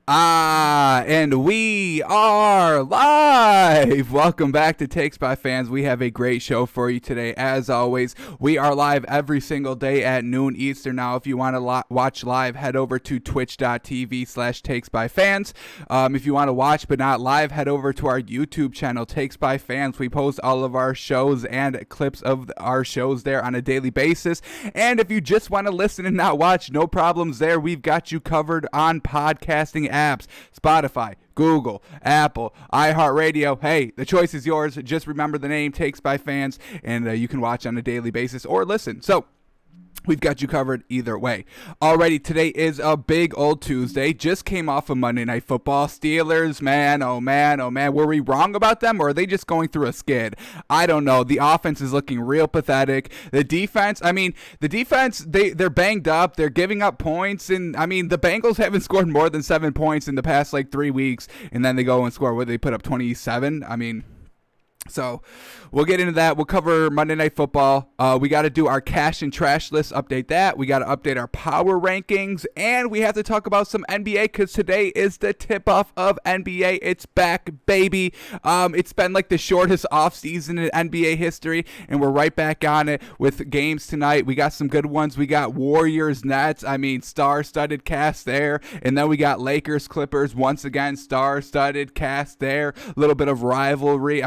And we are live. Welcome back to Takes by Fans. We have a great show for you today. As always, we are live every single day at noon Eastern. Now, if you want to watch live, head over to twitch.tv/takesbyfans. If you want to watch but not live, head over to our YouTube channel, Takes by Fans. We post all of our shows and clips of our shows there on a daily basis. And if you just want to listen and not watch, no problems there. We've got you covered on podcasting apps, Spotify, Google, Apple, iHeartRadio. Hey, the choice is yours. Just remember the name, Takes by Fans, and you can watch on a daily basis or listen. So we've got you covered either way. Alrighty, today is a big old Tuesday. Just came off of Monday Night Football. Steelers, man, oh man, oh man. Were we wrong about them, or are they just going through a skid? I don't know. The offense is looking real pathetic. The defense, they're banged up. They're giving up points. And, the Bengals haven't scored more than 7 points in the past, 3 weeks. And then they go and score, they put up 27? So we'll get into that. We'll cover Monday Night Football. We got to do our cash and trash list, update that. We got to update our power rankings. And we have to talk about some NBA because today is the tip-off of NBA. It's back, baby. It's been the shortest offseason in NBA history, and we're right back on it with games tonight. We got some good ones. We got Warriors, Nets. Star-studded cast there. And then we got Lakers, Clippers. Once again, star-studded cast there. A little bit of rivalry.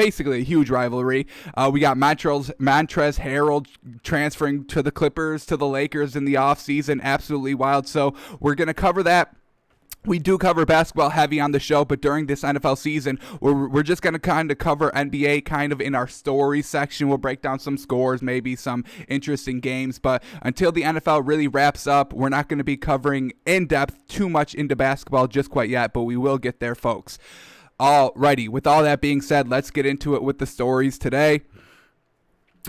Basically a huge rivalry. We got Montrezl Harrell transferring to the Clippers, to the Lakers in the offseason. Absolutely wild. So we're going to cover that. We do cover basketball heavy on the show, but during this NFL season, we're just going to kind of cover NBA kind of in our story section. We'll break down some scores, maybe some interesting games, but until the NFL really wraps up, we're not going to be covering in depth too much into basketball just quite yet, but we will get there, folks. Alrighty, with all that being said, let's get into it with the stories today.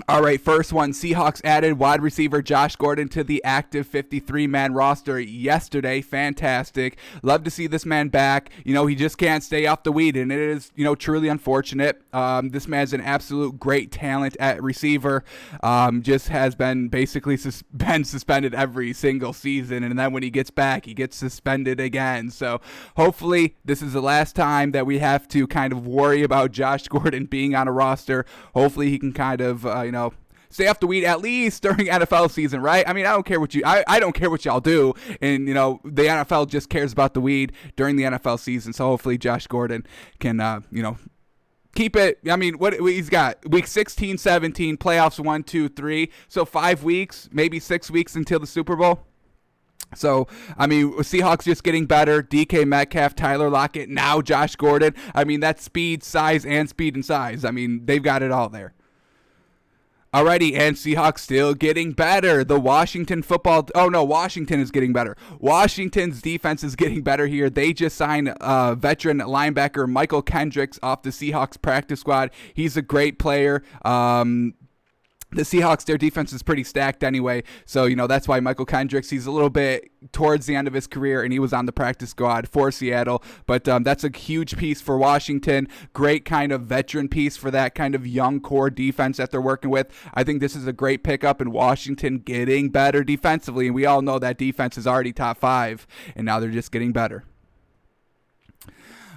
All right, first one, Seahawks added wide receiver Josh Gordon to the active 53-man roster yesterday. Fantastic. Love to see this man back. He just can't stay off the weed, and it is, truly unfortunate. This man's an absolute great talent at receiver. Just has been basically been suspended every single season, and then when he gets back, he gets suspended again. So hopefully this is the last time that we have to kind of worry about Josh Gordon being on a roster. Hopefully he can kind of stay off the weed at least during NFL season, right? I don't care what I don't care what y'all do, and the NFL just cares about the weed during the NFL season. So hopefully Josh Gordon can keep it. What he's got, week 16, 17, playoffs 1, 2, 3, so 5 weeks, maybe 6 weeks until the Super Bowl. So, Seahawks just getting better. DK Metcalf, Tyler Lockett, now Josh Gordon. That's speed, size, and speed and size. They've got it all there. Alrighty, and Seahawks still getting better. Washington is getting better. Washington's defense is getting better here. They just signed veteran linebacker Michael Kendricks off the Seahawks practice squad. He's a great player. The Seahawks, their defense is pretty stacked anyway, so, that's why Michael Kendricks, he's a little bit towards the end of his career, and he was on the practice squad for Seattle, but that's a huge piece for Washington. Great kind of veteran piece for that kind of young core defense that they're working with. I think this is a great pickup in Washington getting better defensively, and we all know that defense is already top 5, and now they're just getting better.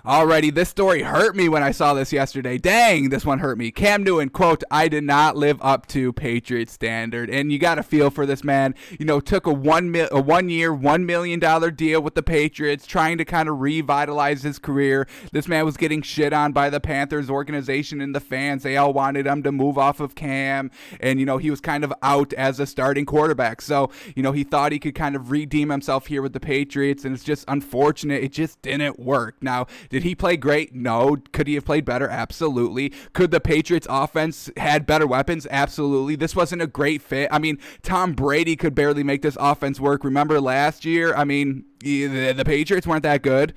Alrighty, this story hurt me when I saw this yesterday. Dang, this one hurt me. Cam Newton, quote, "I did not live up to Patriots standard." And you got to feel for this man. Took a 1 year, $1 million deal with the Patriots, trying to kind of revitalize his career. This man was getting shit on by the Panthers organization and the fans. They all wanted him to move off of Cam. And, he was kind of out as a starting quarterback. So, he thought he could kind of redeem himself here with the Patriots. And it's just unfortunate. It just didn't work. Now, did he play great? No. Could he have played better? Absolutely. Could the Patriots offense had better weapons? Absolutely. This wasn't a great fit. Tom Brady could barely make this offense work. Remember last year? The Patriots weren't that good.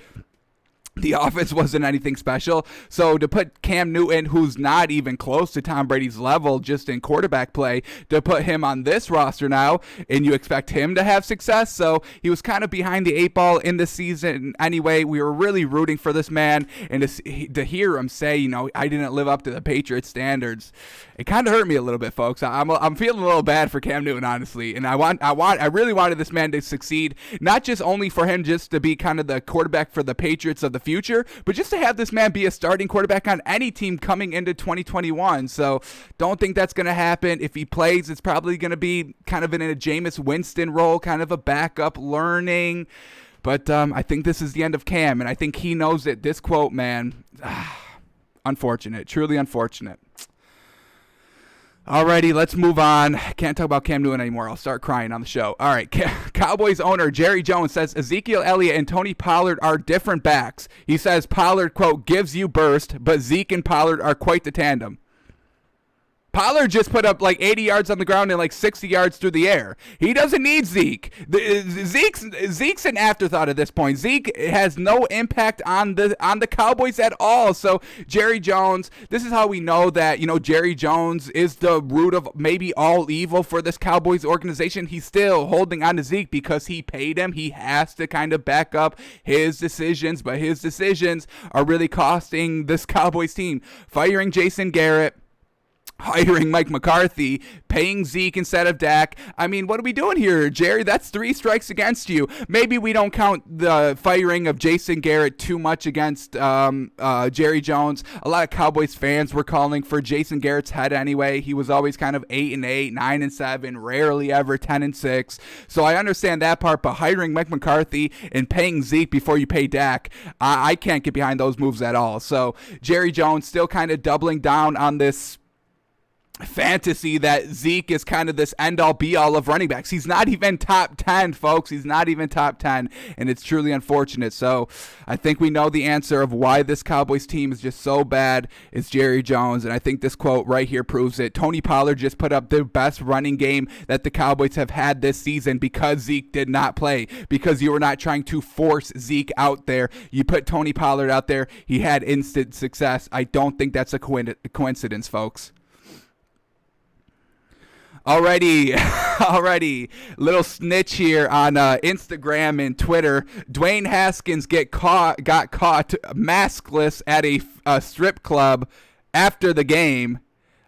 The offense wasn't anything special. So to put Cam Newton, who's not even close to Tom Brady's level just in quarterback play, to put him on this roster now, and you expect him to have success. So he was kind of behind the 8 ball in the season anyway. We were really rooting for this man, and to hear him say, I didn't live up to the Patriots standards, it kind of hurt me a little bit, folks. I'm feeling a little bad for Cam Newton, honestly, and I really wanted this man to succeed, not just only for him just to be kind of the quarterback for the Patriots of the future, but just to have this man be a starting quarterback on any team coming into 2021. So don't think that's going to happen. If he plays, it's probably going to be kind of in a Jameis Winston role, kind of a backup learning. But I think this is the end of Cam, and I think he knows it. This quote, man, unfortunate, truly unfortunate. Alrighty, let's move on. Can't talk about Cam Newton anymore. I'll start crying on the show. All right, Cowboys owner Jerry Jones says Ezekiel Elliott and Tony Pollard are different backs. He says Pollard, quote, gives you burst, but Zeke and Pollard are quite the tandem. Pollard just put up like 80 yards on the ground and like 60 yards through the air. He doesn't need Zeke. Zeke's an afterthought at this point. Zeke has no impact on the Cowboys at all. So Jerry Jones, this is how we know that, Jerry Jones is the root of maybe all evil for this Cowboys organization. He's still holding on to Zeke because he paid him. He has to kind of back up his decisions, but his decisions are really costing this Cowboys team. Firing Jason Garrett, hiring Mike McCarthy, paying Zeke instead of Dak. I mean, what are we doing here, Jerry? That's 3 strikes against you. Maybe we don't count the firing of Jason Garrett too much against Jerry Jones. A lot of Cowboys fans were calling for Jason Garrett's head anyway. He was always kind of 8-8, 9-7, rarely ever 10-6. So I understand that part, but hiring Mike McCarthy and paying Zeke before you pay Dak, I can't get behind those moves at all. So Jerry Jones still kind of doubling down on this fantasy that Zeke is kind of this end-all be-all of running backs. He's not even top 10, folks. He's not even top 10, and it's truly unfortunate. So I think we know the answer of why this Cowboys team is just so bad. It's Jerry Jones, and I think this quote right here proves it. Tony Pollard just put up the best running game that the Cowboys have had this season because Zeke did not play, because you were not trying to force Zeke out there. You put Tony Pollard out there. He had instant success. I don't think that's a coincidence, folks. Alrighty, little snitch here on Instagram and Twitter. Dwayne Haskins got caught maskless at a strip club after the game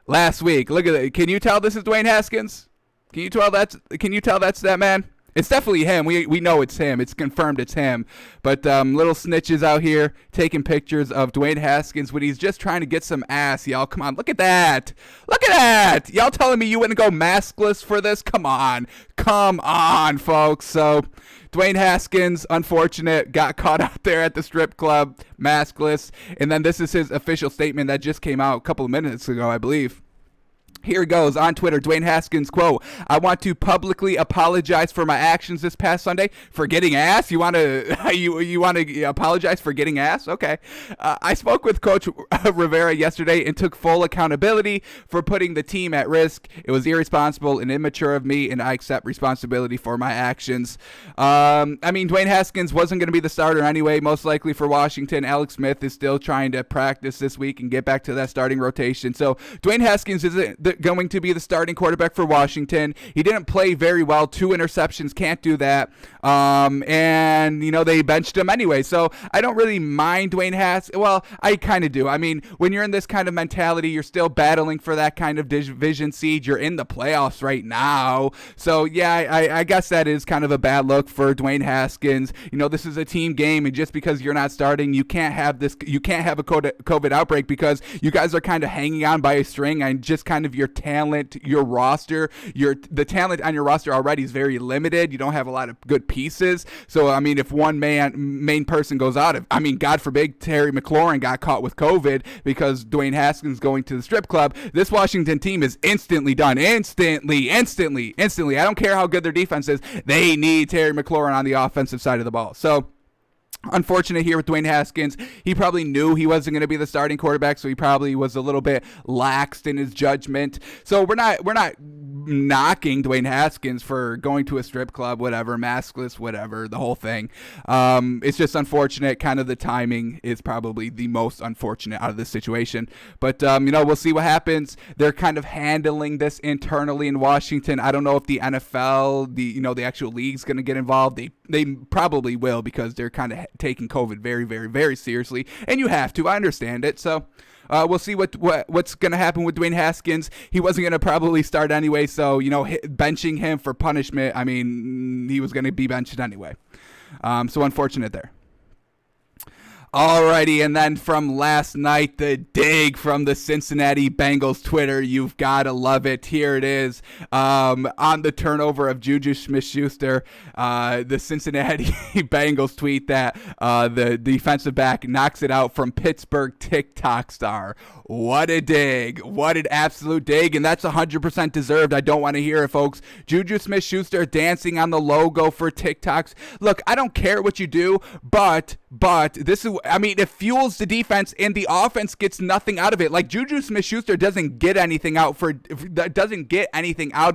last week. Look at it. Can you tell this is Dwayne Haskins? Can you tell that's that man? It's definitely him. We know it's him. It's confirmed it's him. But little snitches out here taking pictures of Dwayne Haskins when he's just trying to get some ass, y'all. Come on, look at that. Look at that. Y'all telling me you wouldn't go maskless for this? Come on, folks. So Dwayne Haskins, unfortunate, got caught out there at the strip club, maskless. And then this is his official statement that just came out a couple of minutes ago, I believe. Here goes on Twitter. Dwayne Haskins, quote, I want to publicly apologize for my actions this past Sunday for getting ass. You want to you want to apologize for getting ass? Okay. I spoke with Coach Rivera yesterday and took full accountability for putting the team at risk. It was irresponsible and immature of me, and I accept responsibility for my actions. Dwayne Haskins wasn't going to be the starter anyway, most likely for Washington. Alex Smith is still trying to practice this week and get back to that starting rotation. So Dwayne Haskins isn't going to be the starting quarterback for Washington. He didn't play very well. 2 interceptions, can't do that. They benched him anyway. So I don't really mind Dwayne Haskins. Well, I kind of do. I mean, when you're in this kind of mentality, you're still battling for that kind of division seed. You're in the playoffs right now. So yeah, I guess that is kind of a bad look for Dwayne Haskins. This is a team game, and just because you're not starting, you can't have a COVID outbreak because you guys are kind of hanging on by a string and just kind of your talent, your roster, the talent on your roster already is very limited. You don't have a lot of good pieces. So, if one main person goes out, God forbid Terry McLaurin got caught with COVID because Dwayne Haskins going to the strip club, this Washington team is instantly done. Instantly. I don't care how good their defense is. They need Terry McLaurin on the offensive side of the ball. So, unfortunate here with Dwayne Haskins. He probably knew he wasn't going to be the starting quarterback, so he probably was a little bit laxed in his judgment. So we're not knocking Dwayne Haskins for going to a strip club, whatever, maskless, whatever, the whole thing. It's just unfortunate. Kind of the timing is probably the most unfortunate out of this situation. But, we'll see what happens. They're kind of handling this internally in Washington. I don't know if the NFL, the actual league's going to get involved. They probably will, because they're kind of taking COVID very, very, very seriously. And you have to. I understand it. So we'll see what's going to happen with Dwayne Haskins. He wasn't going to probably start anyway. So, benching him for punishment, I mean, he was going to be benched anyway. So unfortunate there. Alrighty, and then from last night, the dig from the Cincinnati Bengals Twitter. You've got to love it. Here it is. On the turnover of Juju Smith-Schuster, the Cincinnati Bengals tweet that the defensive back knocks it out from Pittsburgh TikTok star. What a dig. What an absolute dig, and that's 100% deserved. I don't want to hear it, folks. Juju Smith-Schuster dancing on the logo for TikToks. Look, I don't care what you do, but this is, it fuels the defense, and the offense gets nothing out of it. Like, Juju Smith-Schuster doesn't get anything out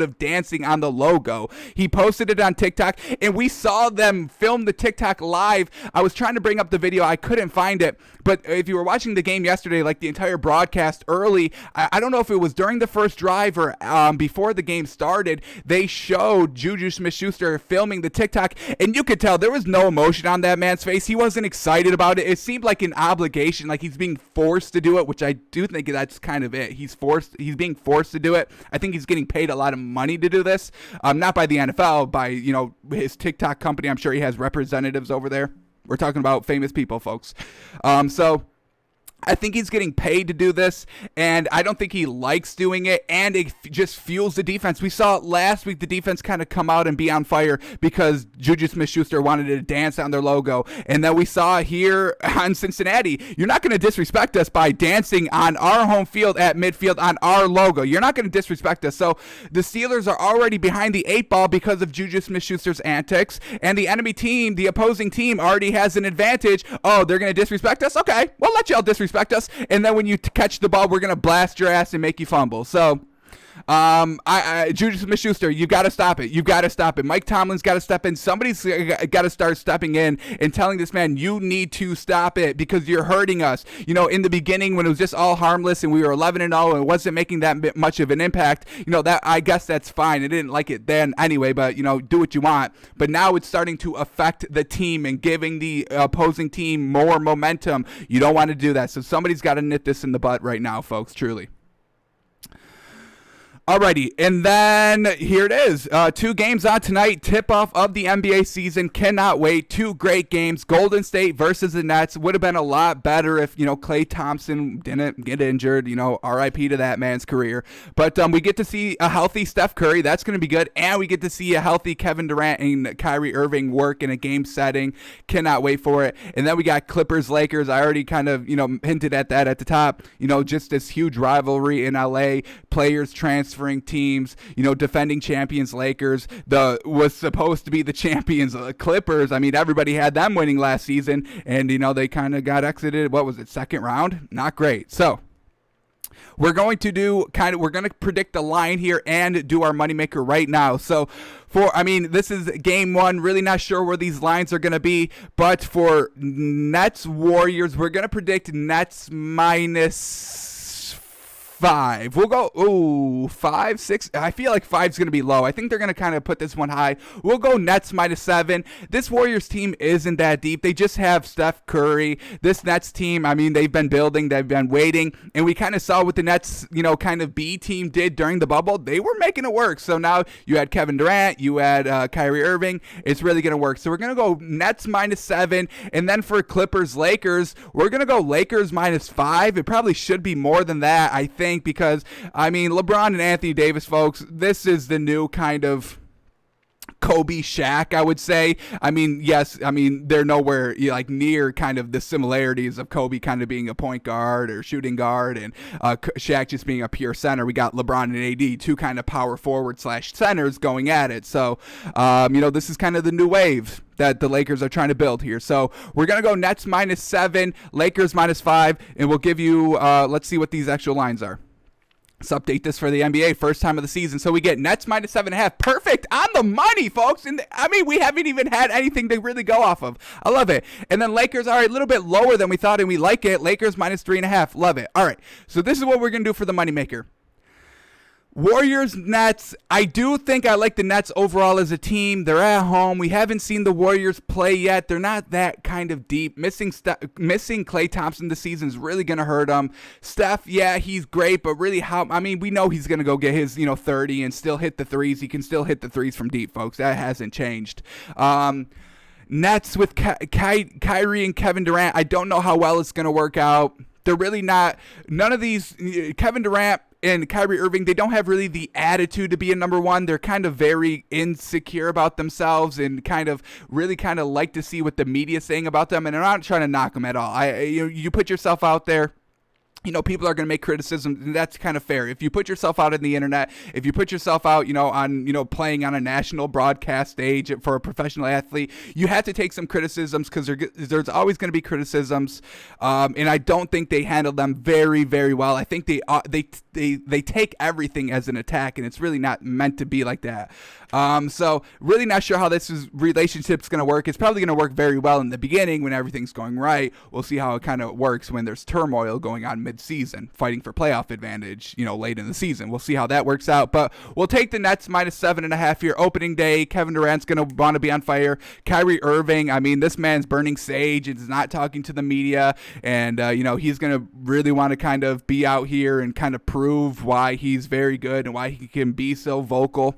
of dancing on the logo. He posted it on TikTok, and we saw them film the TikTok live. I was trying to bring up the video. I couldn't find it. But if you were watching the game yesterday, like the entire broadcast early, I don't know if it was during the first drive or before the game started, they showed Juju Smith-Schuster filming the TikTok, and you could tell there was no emotion on that man's face. He wasn't excited about it. It seemed like an obligation, like he's being forced to do it, which I do think that's kind of it. He's being forced to do it. I think he's getting paid a lot of money to do this, not by the NFL, by his TikTok company. I'm sure he has representatives over there. We're talking about famous people, folks. So I think he's getting paid to do this, and I don't think he likes doing it, and it just fuels the defense. We saw last week the defense kind of come out and be on fire because Juju Smith-Schuster wanted to dance on their logo, and then we saw here on Cincinnati, you're not going to disrespect us by dancing on our home field at midfield on our logo. You're not going to disrespect us. So the Steelers are already behind the 8-ball because of Juju Smith-Schuster's antics, and the enemy team, the opposing team, already has an advantage. Oh, they're going to disrespect us? Okay, we'll let y'all disrespect us, and then when you catch the ball, we're gonna blast your ass and make you fumble. So Juju Smith-Schuster, you've got to stop it. You've got to stop it. Mike Tomlin's got to step in. Somebody's got to start stepping in and telling this man, you need to stop it because you're hurting us. In the beginning when it was just all harmless and we were 11-0 and it wasn't making that much of an impact, that I guess that's fine. I didn't like it then anyway, but do what you want. But now it's starting to affect the team and giving the opposing team more momentum. You don't want to do that. So somebody's got to nip this in the butt right now, folks, truly. Alrighty, and then here it is. 2 games on tonight. Tip-off of the NBA season. Cannot wait. 2 great games. Golden State versus the Nets. Would have been a lot better if, Klay Thompson didn't get injured. RIP to that man's career. But we get to see a healthy Steph Curry. That's going to be good. And we get to see a healthy Kevin Durant and Kyrie Irving work in a game setting. Cannot wait for it. And then we got Clippers-Lakers. I already kind of, hinted at that at the top. Just this huge rivalry in LA. Players transferring teams, defending champions Lakers, was supposed to be the champions Clippers. I mean, everybody had them winning last season, and they kind of got exited. What was it, second round? Not great. So we're going to predict the line here and do our moneymaker right now. So this is game 1. Really not sure where these lines are going to be, but for Nets Warriors, we're going to predict Nets minus 5. We'll go 5, 6. I feel like 5's going to be low. I think they're going to kind of put this one high. We'll go Nets minus 7. This Warriors team isn't that deep. They just have Steph Curry. This Nets team, they've been building, they've been waiting, and we kind of saw what the Nets, kind of B team did during the bubble. They were making it work. So now you had Kevin Durant, you had Kyrie Irving. It's really going to work. So we're going to go Nets minus 7, and then for Clippers Lakers, we're going to go Lakers minus 5. It probably should be more than that, I think, because LeBron and Anthony Davis, folks, this is the new kind of Kobe Shaq, I would say. Yes, they're nowhere near kind of the similarities of Kobe kind of being a point guard or shooting guard and Shaq just being a pure center. We got LeBron and AD, 2 kind of power forward / centers going at it. So, this is kind of the new wave that the Lakers are trying to build here. So we're going to go Nets minus 7, Lakers minus 5, and we'll give you, let's see what these actual lines are. Let's update this for the NBA, first time of the season. So we get Nets minus 7.5. Perfect, on the money, folks. And we haven't even had anything to really go off of. I love it. And then Lakers are a little bit lower than we thought, and we like it. Lakers minus 3.5. Love it. All right, so this is what we're going to do for the moneymaker. Warriors, Nets. I do think I like the Nets overall as a team. They're at home. We haven't seen the Warriors play yet. They're not that kind of deep. Missing Klay Thompson this season is really going to hurt them. Steph, yeah, he's great, but really we know he's going to go get his 30 and still hit the threes. He can still hit the threes from deep, folks. That hasn't changed. Nets with Kyrie and Kevin Durant. I don't know how well it's going to work out. They're really not. None of these, Kevin Durant and Kyrie Irving, they don't have really the attitude to be a number one. They're kind of very insecure about themselves and kind of like to see what the media's saying about them. And I'm not trying to knock them at all. You put yourself out there. People are going to make criticisms, and that's kind of fair. If you put yourself out on the internet, if you put yourself out, on, playing on a national broadcast stage for a professional athlete, you have to take some criticisms because there's always going to be criticisms. And I don't think they handle them very, very well. I think they take everything as an attack, and it's really not meant to be like that. So really not sure how this relationship's going to work. It's probably going to work very well in the beginning when everything's going right. We'll see how it kind of works when there's turmoil going on mid-season, fighting for playoff advantage, late in the season. We'll see how that works out. But we'll take the Nets minus 7.5 here. Opening day, Kevin Durant's going to want to be on fire. Kyrie Irving, this man's burning sage. Is not talking to the media. And, he's going to really want to kind of be out here and kind of prove why he's very good and why he can be so vocal.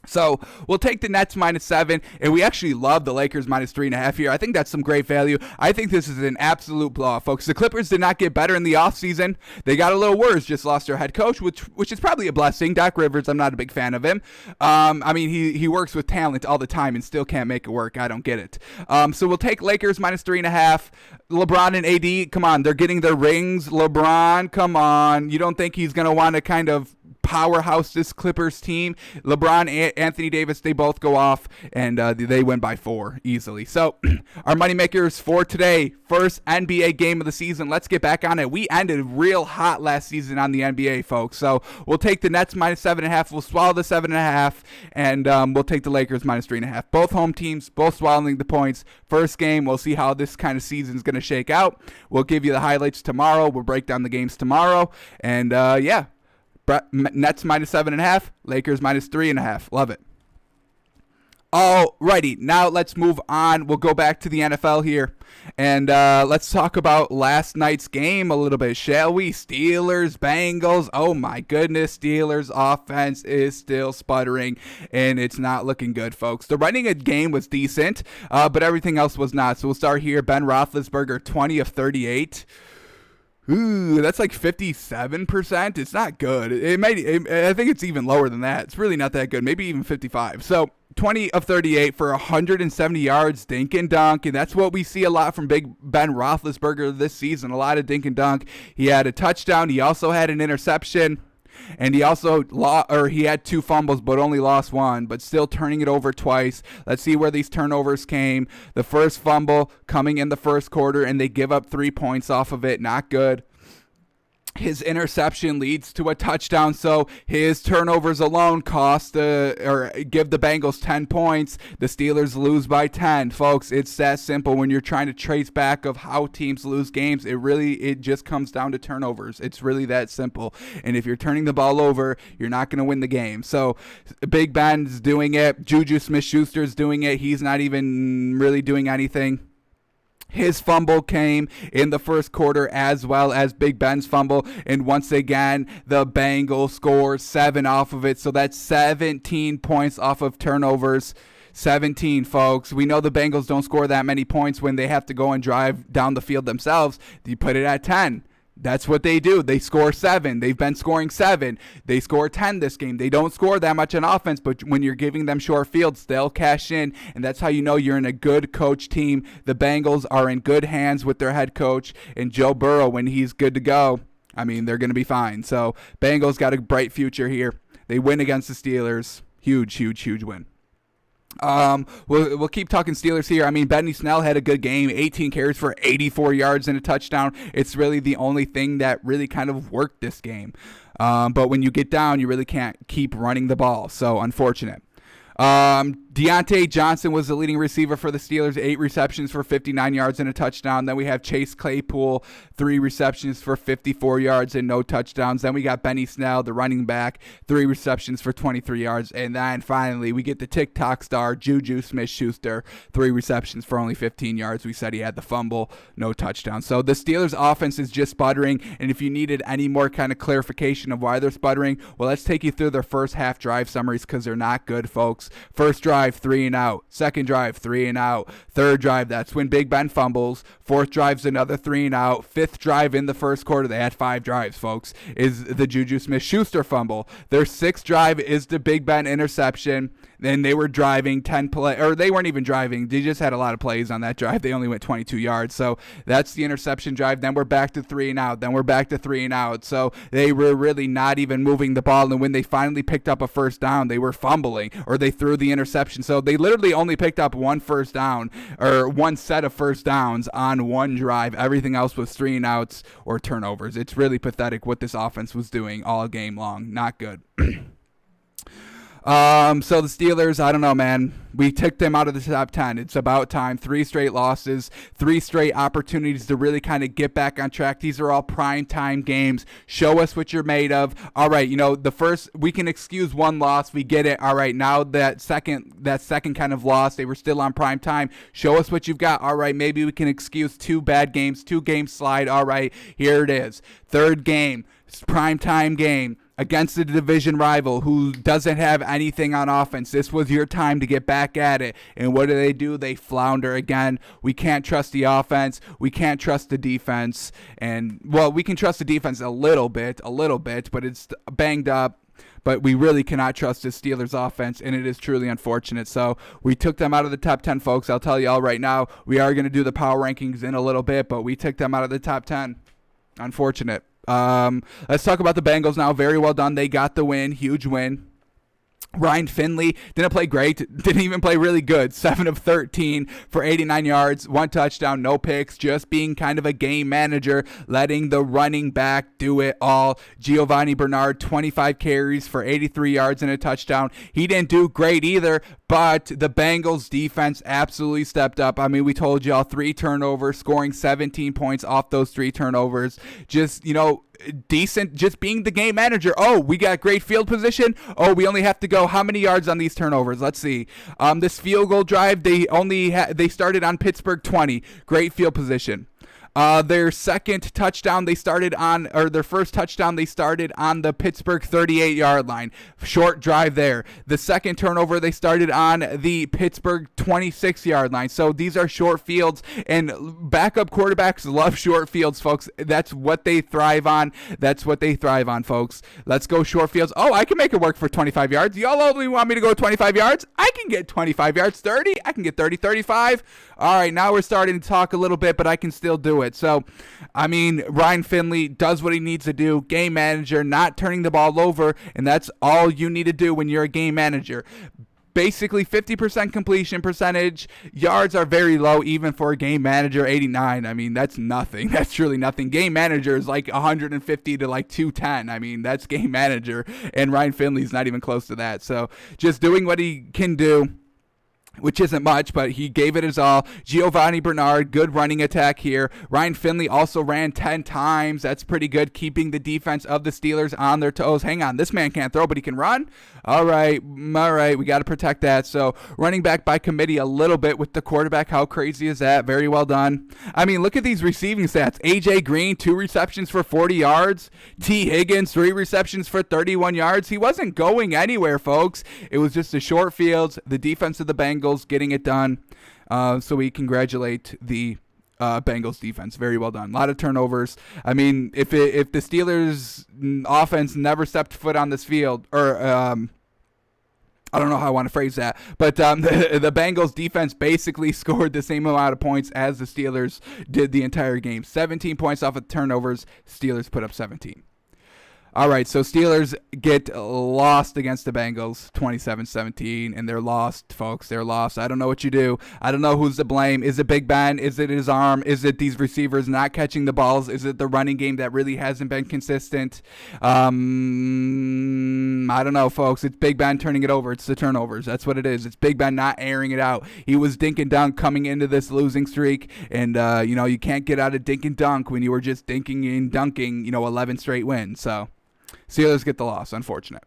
So we'll take the Nets minus 7, and we actually love the Lakers minus 3.5 here. I think that's some great value. I think this is an absolute blowout, folks. The Clippers did not get better in the offseason. They got a little worse, just lost their head coach, which is probably a blessing. Doc Rivers, I'm not a big fan of him. He works with talent all the time and still can't make it work. I don't get it. So we'll take Lakers minus 3.5. LeBron and AD, come on, they're getting their rings. LeBron, come on. You don't think he's going to want to kind of powerhouse this Clippers team? LeBron and Anthony Davis, they both go off, and they win by 4 easily. So our moneymakers for today, first NBA game of the season. Let's get back on it. We ended real hot last season on the NBA, folks. So we'll take the Nets minus 7.5. We'll swallow the 7.5, and we'll take the Lakers minus 3.5. Both home teams, both swallowing the points. First game, we'll see how this kind of season is going to shake out. We'll give you the highlights tomorrow. We'll break down the games tomorrow, and Nets minus 7.5, Lakers minus 3.5. Love it. Alrighty, now let's move on. We'll go back to the NFL here, and let's talk about last night's game a little bit, shall we? Steelers, Bengals. Oh my goodness, Steelers offense is still sputtering, and it's not looking good, folks. The running game was decent, but everything else was not. So we'll start here. Ben Roethlisberger, 20 of 38. Ooh, that's like 57%. It's not good. I think it's even lower than that. It's really not that good. Maybe even 55. So 20 of 38 for 170 yards, dink and dunk, and that's what we see a lot from Big Ben Roethlisberger this season. A lot of dink and dunk. He had a touchdown. He also had an interception. And he also he had 2 fumbles, but only lost 1, but still turning it over twice. Let's see where these turnovers came. The first fumble coming in the first quarter, and they give up 3 points off of it. Not good. His interception leads to a touchdown, so his turnovers alone give the Bengals 10 points. The Steelers lose by 10. Folks, it's that simple when you're trying to trace back of how teams lose games. It just comes down to turnovers. It's really that simple. And if you're turning the ball over, you're not going to win the game. So Big Ben's doing it. Juju Smith-Schuster's doing it. He's not even really doing anything. His fumble came in the first quarter as well as Big Ben's fumble. And once again, the Bengals score 7 off of it. So that's 17 points off of turnovers. 17, folks. We know the Bengals don't score that many points when they have to go and drive down the field themselves. You put it at 10. That's what they do. They score 7. They've been scoring 7. They score 10 this game. They don't score that much on offense, but when you're giving them short fields, they'll cash in, and that's how you know you're in a good coach team. The Bengals are in good hands with their head coach, and Joe Burrow, when he's good to go, they're going to be fine. So Bengals got a bright future here. They win against the Steelers. Huge, huge, huge win. We'll keep talking Steelers here. I mean, Benny Snell had a good game, 18 carries for 84 yards and a touchdown. It's really the only thing that really kind of worked this game. But when you get down, you really can't keep running the ball. So unfortunate. Deontay Johnson was the leading receiver for the Steelers, 8 receptions for 59 yards and a touchdown. Then we have Chase Claypool, 3 receptions for 54 yards and no touchdowns. Then we got Benny Snell, the running back, 3 receptions for 23 yards. And then finally, we get the TikTok star, Juju Smith-Schuster, 3 receptions for only 15 yards. We said he had the fumble, no touchdown. So the Steelers offense is just sputtering. And if you needed any more kind of clarification of why they're sputtering, well, let's take you through their first half drive summaries because they're not good, folks. First drive, 3 and out. Second drive, 3 and out. Third drive, that's when Big Ben fumbles. Fourth drive's another 3 and out. Fifth drive in the first quarter, they had 5 drives, folks, is the Juju Smith-Schuster fumble. Their sixth drive is the Big Ben interception. Then they were driving 10 play, or they weren't even driving. They just had a lot of plays on that drive. They only went 22 yards. So that's the interception drive. Then we're back to 3 and out. Then we're back to 3 and out. So they were really not even moving the ball. And when they finally picked up a first down, they were fumbling or they threw the interception. So they literally only picked up one first down or one set of first downs on one drive. Everything else was 3 and outs or turnovers. It's really pathetic what this offense was doing all game long. Not good. So the Steelers, I don't know, man. We took them out of the top 10. It's about time. 3 straight losses, 3 straight opportunities to really kind of get back on track. These are all prime time games. Show us what you're made of. All right, the first, we can excuse one loss. We get it. All right, now that second kind of loss, they were still on prime time. Show us what you've got. All right, maybe we can excuse 2 bad games, 2 game slide. All right, here it is. Third game, prime time game against a division rival who doesn't have anything on offense. This was your time to get back at it. And what do? They flounder again. We can't trust the offense. We can't trust the defense. And, well, we can trust the defense a little bit, but it's banged up. But we really cannot trust the Steelers offense, and it is truly unfortunate. So we took them out of the top 10, folks. I'll tell you all right now, we are going to do the power rankings in a little bit, but we took them out of the top 10. Unfortunate. Let's talk about the Bengals now. Very well done. They got the win. Huge win. Ryan Finley didn't play great, didn't even play really good. 7 of 13 for 89 yards, 1 touchdown, no picks, just being kind of a game manager, letting the running back do it all. Giovanni Bernard, 25 carries for 83 yards and a touchdown. He didn't do great either, but the Bengals defense absolutely stepped up. I mean, we told y'all 3 turnovers, scoring 17 points off those 3 turnovers. Just, decent, just being the game manager. Oh, we got great field position. Oh, we only have to go how many yards on these turnovers? Let's see. This field goal drive, they started on Pittsburgh 20. Great field position. Their second touchdown they started on, or their first touchdown they started on the Pittsburgh 38-yard line. Short drive there. The second turnover they started on the Pittsburgh 26-yard line. So these are short fields, and backup quarterbacks love short fields, folks. That's what they thrive on. Folks. Let's go short fields. Oh, I can make it work for 25 yards. Y'all only want me to go 25 yards? I can get 25 yards, 30. I can get 30, 35. All right, now we're starting to talk a little bit, but I can still do it. So, I mean, Ryan Finley does what he needs to do. Game manager, not turning the ball over, and that's all you need to do when you're a game manager. Basically, 50% completion percentage. Yards are very low, even for a game manager. 89. I mean, that's nothing. That's truly nothing. Game manager is like 150 to like 210. I mean, that's game manager, and Ryan Finley's not even close to that. So, just doing what he can do, which isn't much, but he gave it his all. Giovanni Bernard, good running attack here. Ryan Finley also ran 10 times. That's pretty good, keeping the defense of the Steelers on their toes. Hang on, this man can't throw, but he can run? All right, we got to protect that. So running back by committee a little bit with the quarterback. How crazy is that? Very well done. I mean, look at these receiving stats. A.J. Green, 2 receptions for 40 yards. T. Higgins, 3 receptions for 31 yards. He wasn't going anywhere, folks. It was just the short fields, the defense of the Bengals getting it done. So we congratulate the Bengals defense. Very well done. A lot of turnovers. I mean, if the Steelers offense never stepped foot on this field, or I don't know how I want to phrase that, but the Bengals defense basically scored the same amount of points as the Steelers did the entire game. 17 points off of turnovers. Steelers put up 17. All right, so Steelers get lost against the Bengals 27-17, and they're lost, folks. They're lost. I don't know what you do. I don't know who's to blame. Is it Big Ben? Is it his arm? Is it these receivers not catching the balls? Is it the running game that really hasn't been consistent? I don't know, folks. It's Big Ben turning it over. It's the turnovers. That's what it is. It's Big Ben not airing it out. He was dink and dunk coming into this losing streak, and, you can't get out of dink and dunk when you were just dinking and dunking, 11 straight wins. So Steelers get the loss. Unfortunate.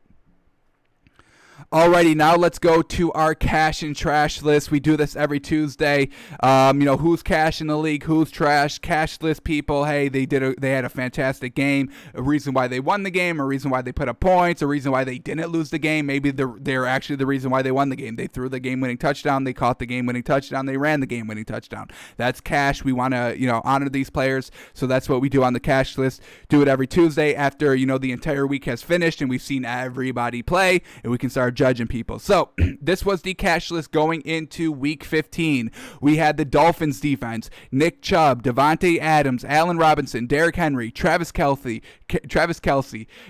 Alrighty, now let's go to our cash and trash list. We do this every Tuesday. Who's cash in the league, who's trash. Cash list people, hey, they had a fantastic game. A reason why they won the game, a reason why they put up points, a reason why they didn't lose the game. Maybe they're actually the reason why they won the game. They threw the game-winning touchdown, they caught the game-winning touchdown, they ran the game-winning touchdown. That's cash. We want to, honor these players, so that's what we do on the cash list. Do it every Tuesday after, the entire week has finished and we've seen everybody play, and we can start judging people. So this was the cash list going into week 15. We had the Dolphins defense: Nick Chubb, Devontae Adams, Allen Robinson, Derrick Henry, Travis Kelce,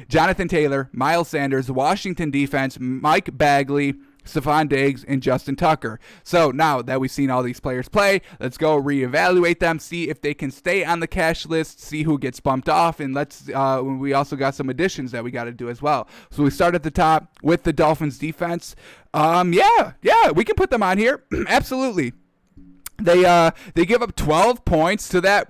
Jonathan Taylor, Miles Sanders. Washington defense: Mike Bagley, Stephon Diggs, and Justin Tucker. So now that we've seen all these players play, let's go reevaluate them, see if they can stay on the cash list, see who gets bumped off, and we also got some additions that we got to do as well. So we start at the top with the Dolphins defense. We can put them on here. Absolutely. They give up 12 points to that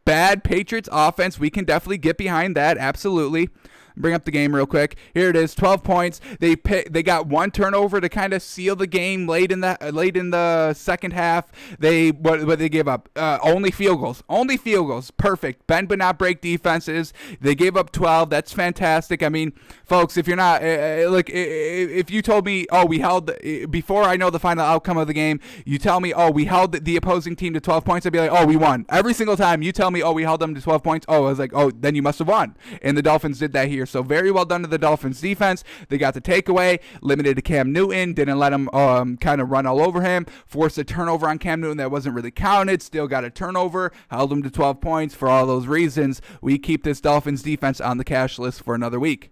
bad Patriots offense. We can definitely get behind that. Absolutely. Bring up the game real quick. Here it is, 12 points. They got one turnover to kind of seal the game late in the second half. What they give up? Only field goals. Only field goals. Perfect. Bend but not break defenses. They gave up 12. That's fantastic. I mean, folks, if you're not if you told me, we held before I know the final outcome of the game, you tell me, we held the opposing team to 12 points, I'd be like, we won. Every single time you tell me, we held them to 12 points, I was like, then you must have won. And the Dolphins did that here. So very well done to the Dolphins defense. They got the takeaway, limited to Cam Newton, didn't let him kind of run all over him, forced a turnover on Cam Newton that wasn't really counted, still got a turnover, held him to 12 points. For all those reasons, we keep this Dolphins defense on the cash list for another week.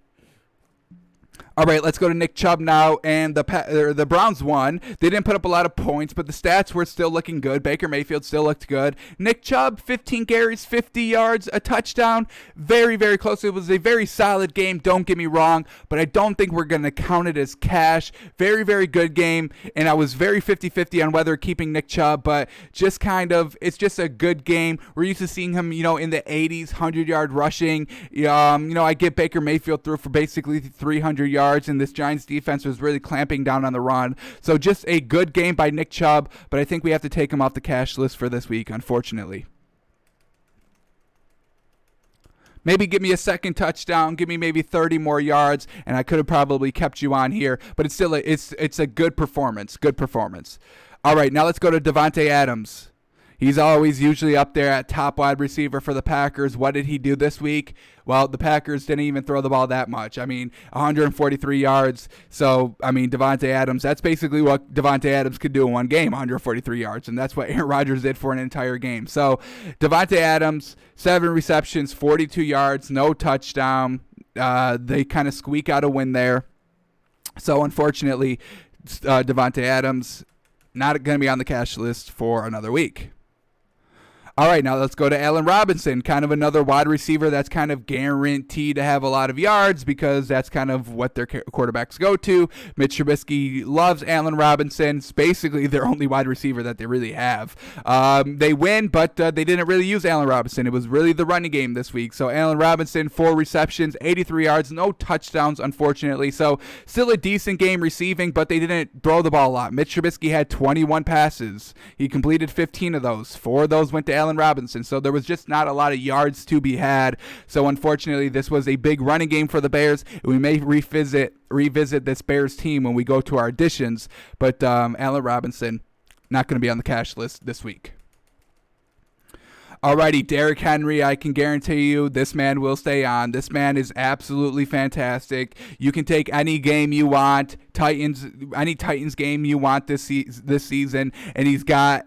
All right, let's go to Nick Chubb now, and the Browns won. They didn't put up a lot of points, but the stats were still looking good. Baker Mayfield still looked good. Nick Chubb, 15 carries, 50 yards, a touchdown. Very, very close. It was a very solid game, don't get me wrong, but I don't think we're going to count it as cash. Very, very good game, and I was very 50-50 on whether keeping Nick Chubb, but just it's just a good game. We're used to seeing him, in the 80s, 100-yard rushing. I get Baker Mayfield through for basically 300 yards. And this Giants defense was really clamping down on the run. So just a good game by Nick Chubb, but I think we have to take him off the cash list for this week, unfortunately. Maybe give me a second touchdown, give me maybe 30 more yards, and I could have probably kept you on here, but it's still it's a good performance. Good performance. All right, now let's go to Devontae Adams. He's always usually up there at top wide receiver for the Packers. What did he do this week? Well, the Packers didn't even throw the ball that much. 143 yards. So, Devontae Adams, that's basically what Devontae Adams could do in one game, 143 yards. And that's what Aaron Rodgers did for an entire game. So, Devontae Adams, 7 receptions, 42 yards, no touchdown. They kind of squeak out a win there. So, unfortunately, Devontae Adams not going to be on the cash list for another week. All right, now let's go to Allen Robinson, kind of another wide receiver that's kind of guaranteed to have a lot of yards because that's kind of what their quarterbacks go to. Mitch Trubisky loves Allen Robinson. It's basically their only wide receiver that they really have. They win, but they didn't really use Allen Robinson. It was really the running game this week. So Allen Robinson, 4 receptions, 83 yards, no touchdowns, unfortunately. So still a decent game receiving, but they didn't throw the ball a lot. Mitch Trubisky had 21 passes. He completed 15 of those. 4 of those went to Allen Robinson. So there was just not a lot of yards to be had. So unfortunately, this was a big running game for the Bears. We may revisit this Bears team when we go to our additions, but Allen Robinson not going to be on the cash list this week. Alrighty, Derrick Henry, I can guarantee you this man will stay on. This man is absolutely fantastic. You can take any game you want, any Titans game you want this season, and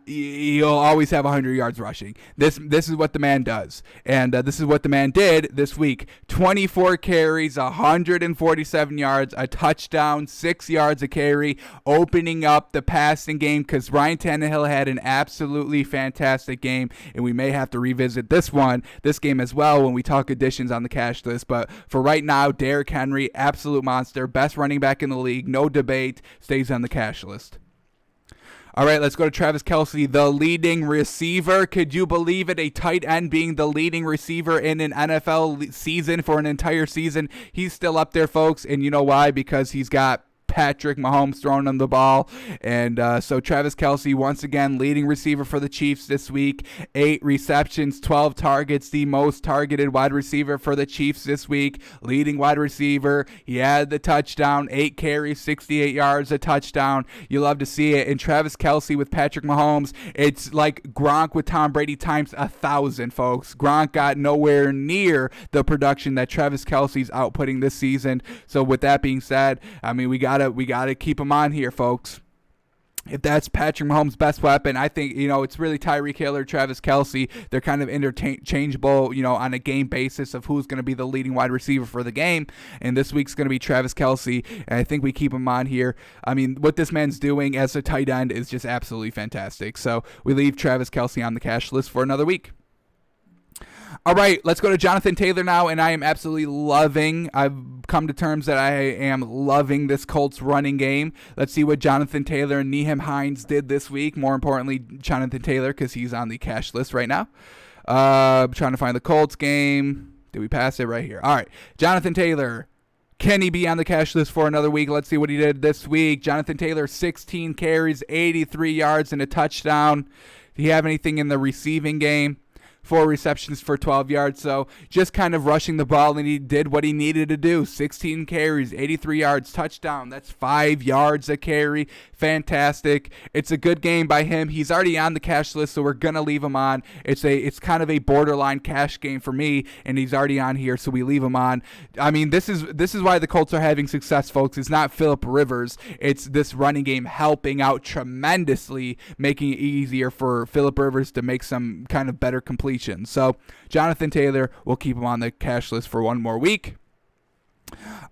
he'll always have 100 yards rushing. This is what the man does, and this is what the man did this week. 24 carries, 147 yards, a touchdown, 6 yards a carry, opening up the passing game because Ryan Tannehill had an absolutely fantastic game, and we may have to revisit this game as well when we talk additions on the cash list. But for right now, Derrick Henry, absolute monster, best running back in the league, no debate, stays on the cash list. All right, let's go to Travis Kelce, the leading receiver. Could you believe it? A tight end being the leading receiver in an NFL season for an entire season. He's still up there, folks, and you know why? Because he's got Patrick Mahomes throwing him the ball. And so Travis Kelce, once again, leading receiver for the Chiefs this week. 8 receptions, 12 targets, the most targeted wide receiver for the Chiefs this week. Leading wide receiver. He had the touchdown, 8 carries, 68 yards, a touchdown. You love to see it. And Travis Kelce with Patrick Mahomes, it's like Gronk with Tom Brady times 1,000, folks. Gronk got nowhere near the production that Travis Kelce's outputting this season. So with that being said, I mean, we gotta keep him on here, folks. If that's Patrick Mahomes' best weapon, I think, it's really Tyreek Hill or Travis Kelce. They're kind of interchangeable, on a game basis of who's going to be the leading wide receiver for the game. And this week's going to be Travis Kelce, and I think we keep him on here. I mean, what this man's doing as a tight end is just absolutely fantastic. So we leave Travis Kelce on the cash list for another week. All right, let's go to Jonathan Taylor now, and I am absolutely I've come to terms that I am loving this Colts running game. Let's see what Jonathan Taylor and Nyheim Hines did this week. More importantly, Jonathan Taylor, because he's on the cash list right now. Trying to find the Colts game. Did we pass it right here? All right, Jonathan Taylor. Can he be on the cash list for another week? Let's see what he did this week. Jonathan Taylor, 16 carries, 83 yards, and a touchdown. Do you have anything in the receiving game? 4 receptions for 12 yards, so just kind of rushing the ball, and he did what he needed to do. 16 carries, 83 yards, touchdown. That's 5 yards a carry. Fantastic. It's a good game by him. He's already on the cash list, so we're going to leave him on. It's kind of a borderline cash game for me, and he's already on here, so we leave him on. I mean, this is why the Colts are having success, folks. It's not Phillip Rivers. It's this running game helping out tremendously, making it easier for Phillip Rivers to make some kind of better completion. So Jonathan Taylor, we'll keep him on the cash list for one more week.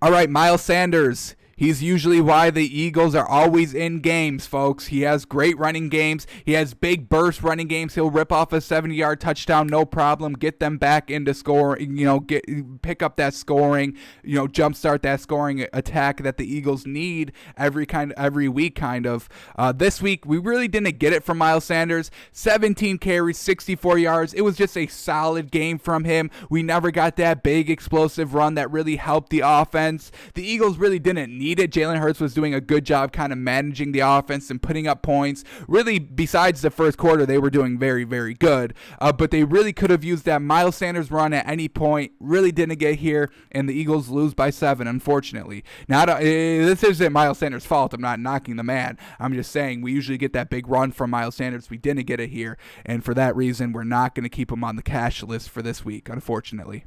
All right, Miles Sanders. He's usually why the Eagles are always in games, folks. He has great running games. He has big burst running games. He'll rip off a 70-yard touchdown, no problem. Get them back into scoring, pick up that scoring, jumpstart that scoring attack that the Eagles need every week, kind of. This week, we really didn't get it from Miles Sanders. 17 carries, 64 yards. It was just a solid game from him. We never got that big explosive run that really helped the offense. The Eagles really didn't need it. Jalen Hurts was doing a good job kind of managing the offense and putting up points. Really, besides the first quarter, they were doing very, very good. But they really could have used that Miles Sanders run at any point. Really didn't get here, and the Eagles lose by 7, unfortunately. Now, this isn't Miles Sanders' fault. I'm not knocking the man. I'm just saying we usually get that big run from Miles Sanders. We didn't get it here, and for that reason, we're not going to keep him on the cash list for this week, unfortunately.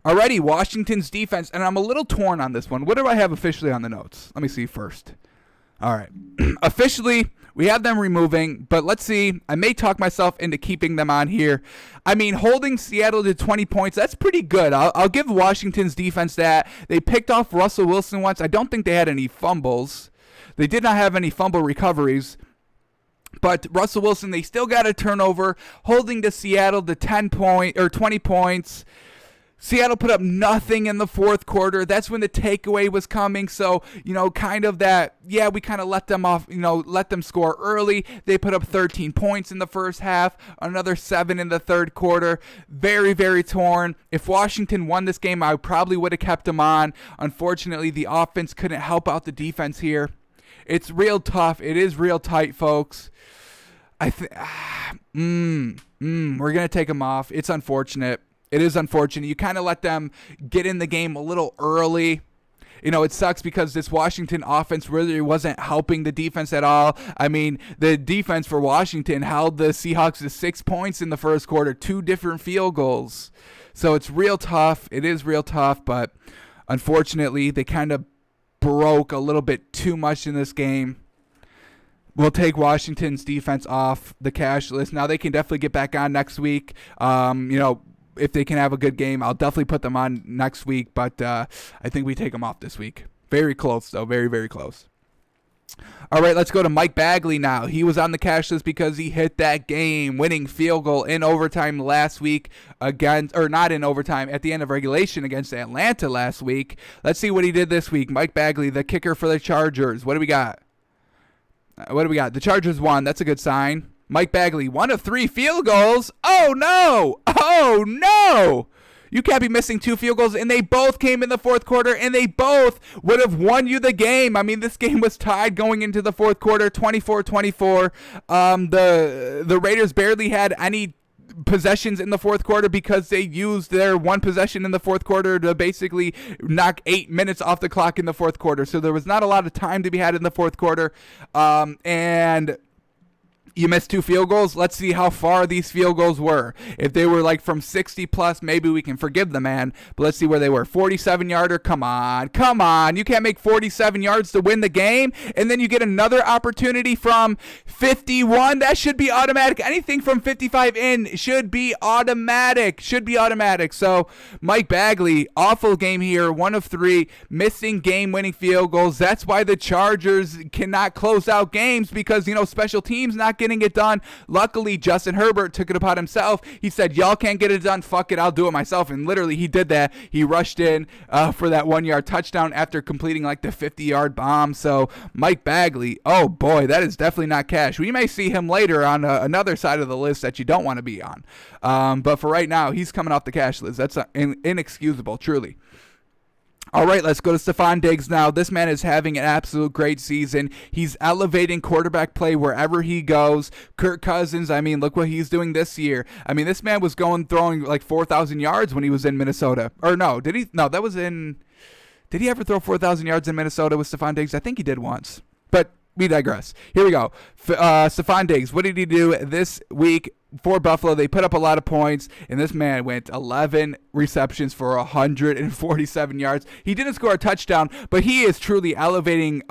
Alrighty, Washington's defense, and I'm a little torn on this one. What do I have officially on the notes? Let me see first. All right. Officially, we have them removing, but let's see. I may talk myself into keeping them on here. I mean, holding Seattle to 20 points, that's pretty good. I'll give Washington's defense that. They picked off Russell Wilson once. I don't think they had any fumbles. They did not have any fumble recoveries. But Russell Wilson, they still got a turnover, holding to Seattle to 20 points. Seattle put up nothing in the fourth quarter. That's when the takeaway was coming. So, kind of that, we kind of let them off, let them score early. They put up 13 points in the first half, another 7 in the third quarter. Very, very torn. If Washington won this game, I probably would have kept them on. Unfortunately, the offense couldn't help out the defense here. It's real tough. It is real tight, folks. We're going to take them off. It's unfortunate. It is unfortunate. You kind of let them get in the game a little early. It sucks because this Washington offense really wasn't helping the defense at all. I mean, the defense for Washington held the Seahawks to 6 points in the first quarter, 2 different field goals. So it's real tough. It is real tough, but Unfortunately, they kind of broke a little bit too much in this game. We'll take Washington's defense off the cash list. Now they can definitely get back on next week. If they can have a good game, I'll definitely put them on next week. But I think we take them off this week. Very close, though. Very, very close. All right, let's go to Mike Bagley now. He was on the cash list because he hit that game-winning field goal in overtime last week not in overtime, at the end of regulation against Atlanta last week. Let's see what he did this week. Mike Bagley, the kicker for the Chargers. What do we got? The Chargers won. That's a good sign. Mike Bagley, 1 of 3 field goals. Oh, no. Oh, no. You can't be missing 2 field goals, and they both came in the fourth quarter, and they both would have won you the game. I mean, this game was tied going into the fourth quarter, 24-24. The Raiders barely had any possessions in the fourth quarter because they used their one possession in the fourth quarter to basically knock 8 minutes off the clock in the fourth quarter. So there was not a lot of time to be had in the fourth quarter, and you missed 2 field goals. Let's see how far these field goals were. If they were like from 60 plus, maybe we can forgive the man. But let's see where they were. 47-yarder. Come on. You can't make 47 yards to win the game. And then you get another opportunity from 51. That should be automatic. Anything from 55 in should be automatic. So Mike Bagley, awful game here. 1 of 3, missing game-winning field goals. That's why the Chargers cannot close out games because, special teams not getting it done. Luckily, Justin Herbert took it upon himself. He said, y'all can't get it done. Fuck it, I'll do it myself. And literally, he did that. He rushed in for that 1-yard touchdown after completing like the 50-yard bomb. So Mike Bagley, oh boy, that is definitely not cash. We may see him later on another side of the list that you don't want to be on. But for right now, he's coming off the cash list. That's inexcusable, truly. All right, let's go to Stephon Diggs now. This man is having an absolute great season. He's elevating quarterback play wherever he goes. Kirk Cousins, look what he's doing this year. This man was throwing like 4,000 yards when he was in Minnesota. Or no, did he? No, that was in... Did he ever throw 4,000 yards in Minnesota with Stephon Diggs? I think he did once. But we digress. Here we go. Stephon Diggs, what did he do this week? For Buffalo, they put up a lot of points, and this man went 11 receptions for 147 yards. He didn't score a touchdown, but he is truly elevating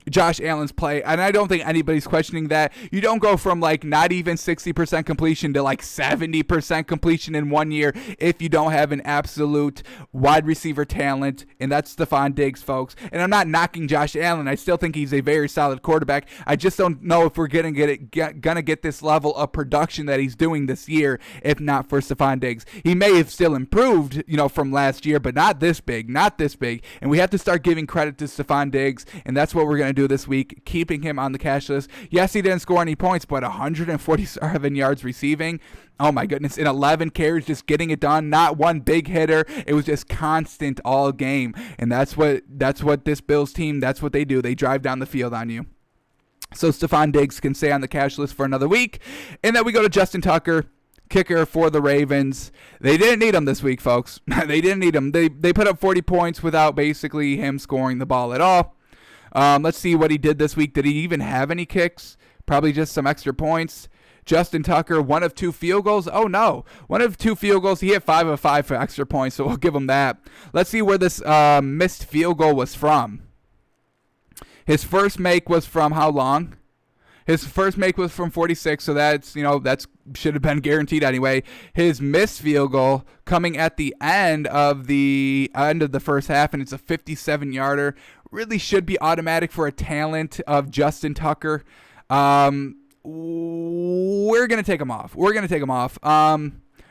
Josh Allen's play, and I don't think anybody's questioning that. You don't go from like not even 60% completion to like 70% completion in 1 year if you don't have an absolute wide receiver talent, and that's Stephon Diggs, folks. And I'm not knocking Josh Allen. I still think he's a very solid quarterback. I just don't know if we're gonna get this level of production that he's doing this year if not for Stephon Diggs. He may have still improved, from last year, but not this big, and we have to start giving credit to Stephon Diggs, and that's what we're gonna do this week, keeping him on the cash list. Yes, he didn't score any points, but 147 yards receiving. Oh my goodness, in 11 carries, just getting it done. Not one big hitter. It was just constant all game, and that's what this Bills team, that's what they do. They drive down the field on you. So Stephon Diggs can stay on the cash list for another week, and then we go to Justin Tucker, kicker for the Ravens. They didn't need him this week, folks. They didn't need him. They put up 40 points without basically him scoring the ball at all. Let's see what he did this week. Did he even have any kicks? Probably just some extra points. Justin Tucker, 1 of 2 field goals. Oh, no. 1 of 2 field goals. He hit 5 of 5 for extra points, so we'll give him that. Let's see where this missed field goal was from. His first make was from how long? His first make was from 46, so that's should have been guaranteed anyway. His missed field goal coming at the end of the first half, and it's a 57-yarder. Really should be automatic for a talent of Justin Tucker. We're going to take him off.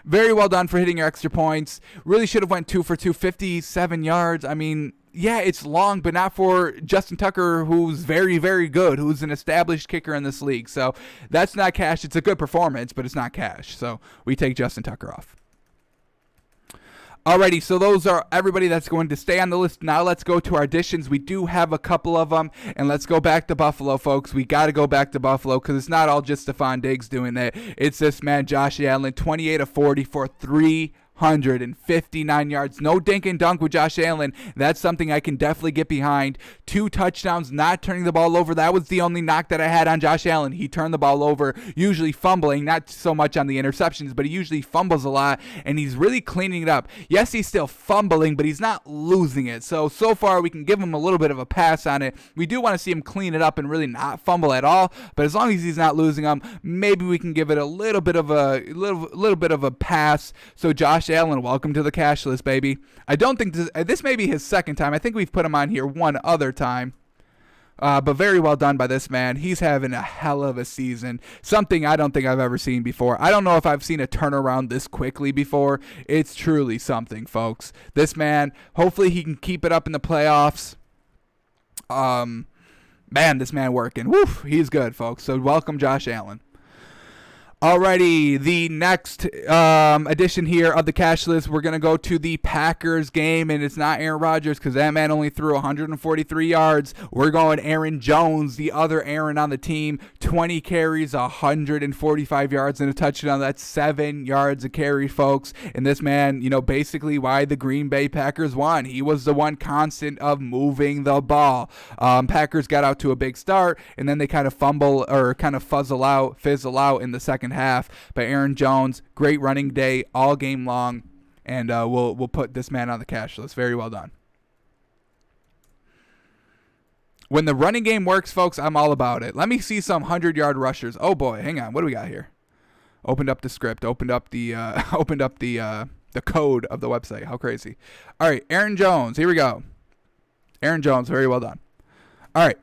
Very well done for hitting your extra points. Really should have went 2 for 2, 57 yards. Yeah, it's long, but not for Justin Tucker, who's very, very good, who's an established kicker in this league. So that's not cash. It's a good performance, but it's not cash. So we take Justin Tucker off. Alrighty, so those are everybody that's going to stay on the list. Now let's go to our additions. We do have a couple of them, and let's go back to Buffalo, folks. We got to go back to Buffalo because it's not all just Stephon Diggs doing that. It's this man, Josh Allen, 28 of 40 for 300 259 yards. No dink and dunk with Josh Allen. That's something I can definitely get behind. 2 touchdowns, not turning the ball over. That was the only knock that I had on Josh Allen. He turned the ball over, usually fumbling, not so much on the interceptions, but he usually fumbles a lot, and he's really cleaning it up. Yes, he's still fumbling, but he's not losing it. So far, we can give him a little bit of a pass on it. We do want to see him clean it up and really not fumble at all, but as long as he's not losing them, maybe we can give it a little bit of a pass. So Josh Allen, welcome to the cash list, baby. I don't think this may be his second time. I think we've put him on here one other time. But very well done by this man. He's having a hell of a season. Something I don't think I've ever seen before. I don't know if I've seen a turnaround this quickly before. It's truly something, folks. This man, hopefully he can keep it up in the playoffs. Man, this man working. Woo, he's good, folks. So welcome, Josh Allen. Alrighty, the next edition here of the cash list, we're going to go to the Packers game, and it's not Aaron Rodgers because that man only threw 143 yards. We're going Aaron Jones, the other Aaron on the team, 20 carries, 145 yards, and a touchdown. That's 7 yards a carry, folks. And this man, basically why the Green Bay Packers won. He was the one constant of moving the ball. Packers got out to a big start, and then they kind of fizzle out in the second half. But Aaron Jones, great running day all game long, and we'll put this man on the cash list. Very well done. When the running game works, folks, I'm all about it. Let me see some 100-yard rushers. Oh boy, hang on. What do we got here? Opened up the script. Opened up the code of the website. How crazy! All right, Aaron Jones. Here we go. Aaron Jones. Very well done. All right.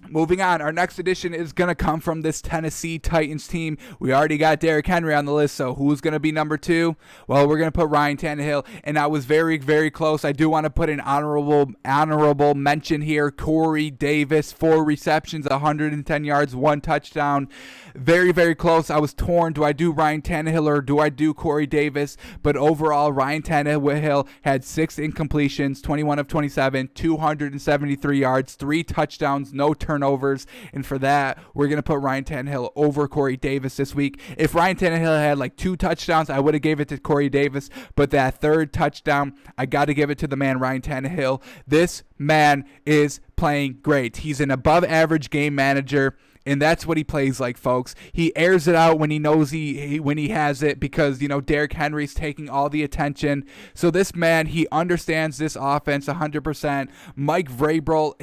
Moving on, our next edition is going to come from this Tennessee Titans team. We already got Derrick Henry on the list, so who's going to be number 2? Well, we're going to put Ryan Tannehill, and I was very, very close. I do want to put an honorable mention here. Corey Davis, 4 receptions, 110 yards, 1 touchdown. Very, very close. I was torn. Do I do Ryan Tannehill or do I do Corey Davis? But overall, Ryan Tannehill had 6 incompletions, 21 of 27, 273 yards, 3 touchdowns, no turnovers. And for that, we're going to put Ryan Tannehill over Corey Davis this week. If Ryan Tannehill had like 2 touchdowns, I would have gave it to Corey Davis. But that 3rd touchdown, I got to give it to the man, Ryan Tannehill. This man is playing great. He's an above average game manager. And that's what he plays like, folks. He airs it out when he knows when he has it because, Derrick Henry's taking all the attention. So this man, he understands this offense 100%. Mike Vrabel,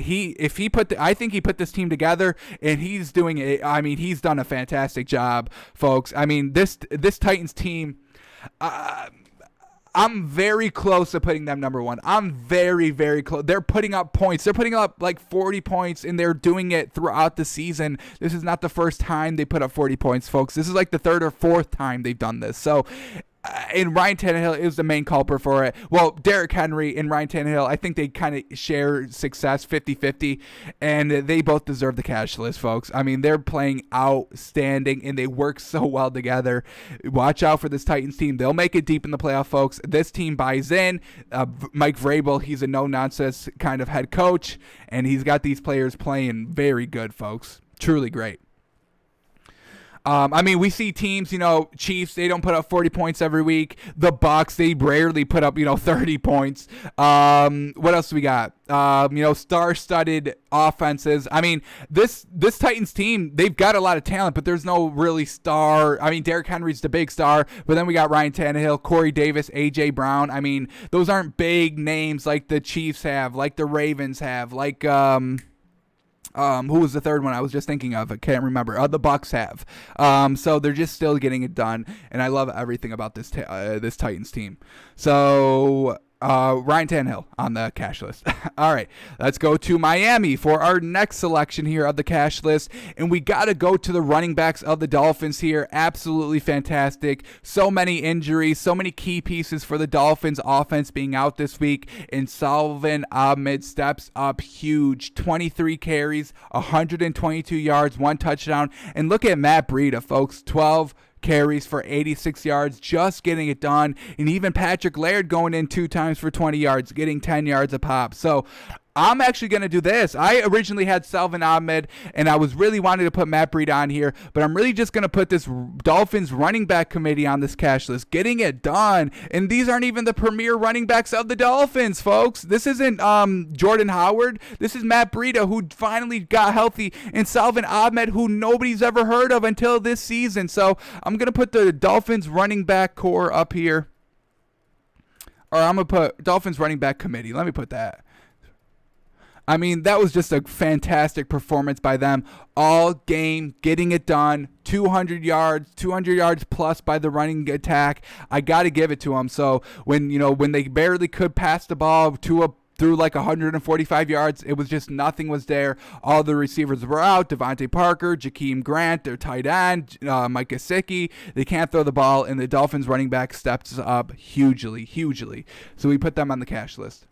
I think he put this team together, and he's doing it. I mean, he's done a fantastic job, folks. I mean, this Titans team, I'm very close to putting them number 1. I'm very, very close. They're putting up points. They're putting up like 40 points, and they're doing it throughout the season. This is not the first time they put up 40 points, folks. This is like the 3rd or 4th time they've done this. So, and Ryan Tannehill is the main culprit for it. Well, Derrick Henry and Ryan Tannehill, I think they kind of share success 50-50, and they both deserve the cash list, folks. I mean, they're playing outstanding, and they work so well together. Watch out for this Titans team. They'll make it deep in the playoff, folks. This team buys in. Mike Vrabel, he's a no-nonsense kind of head coach, and he's got these players playing very good, folks. Truly great. I mean, we see teams, Chiefs, they don't put up 40 points every week. The Bucks, they rarely put up, 30 points. What else do we got? Star-studded offenses. I mean, this Titans team, they've got a lot of talent, but there's no really star. I mean, Derrick Henry's the big star, but then we got Ryan Tannehill, Corey Davis, A.J. Brown. I mean, those aren't big names like the Chiefs have, like the Ravens have, like, who was the third one I was just thinking of? I can't remember. The Bucks have. So they're just still getting it done, and I love everything about this this Titans team. So Ryan Tannehill on the cash list. All right, let's go to Miami for our next selection here of the cash list, and we got to go to the running backs of the Dolphins here. Absolutely fantastic. So many injuries, so many key pieces for the Dolphins offense being out this week, and Salvin Ahmed steps up huge. 23 carries, 122 yards, 1 touchdown, and look at Matt Breida, folks. 12 carries for 86 yards, just getting it done. And even Patrick Laird going in 2 times for 20 yards, getting 10 yards a pop. So I'm actually going to do this. I originally had Salvon Ahmed, and I was really wanting to put Matt Breida on here, but I'm really just going to put this Dolphins running back committee on this cash list. Getting it done. And these aren't even the premier running backs of the Dolphins, folks. This isn't Jordan Howard. This is Matt Breida, who finally got healthy, and Salvon Ahmed, who nobody's ever heard of until this season. So I'm going to put the Dolphins running back core up here. Or I'm going to put Dolphins running back committee. Let me put that. I mean, that was just a fantastic performance by them all game, getting it done. 200 yards plus by the running attack. I got to give it to them. So when they barely could pass the ball through like 145 yards, it was just nothing was there. All the receivers were out. Devontae Parker, Jakeem Grant, their tight end, Mike Gesicki. They can't throw the ball, and the Dolphins running back steps up hugely. So we put them on the cash list.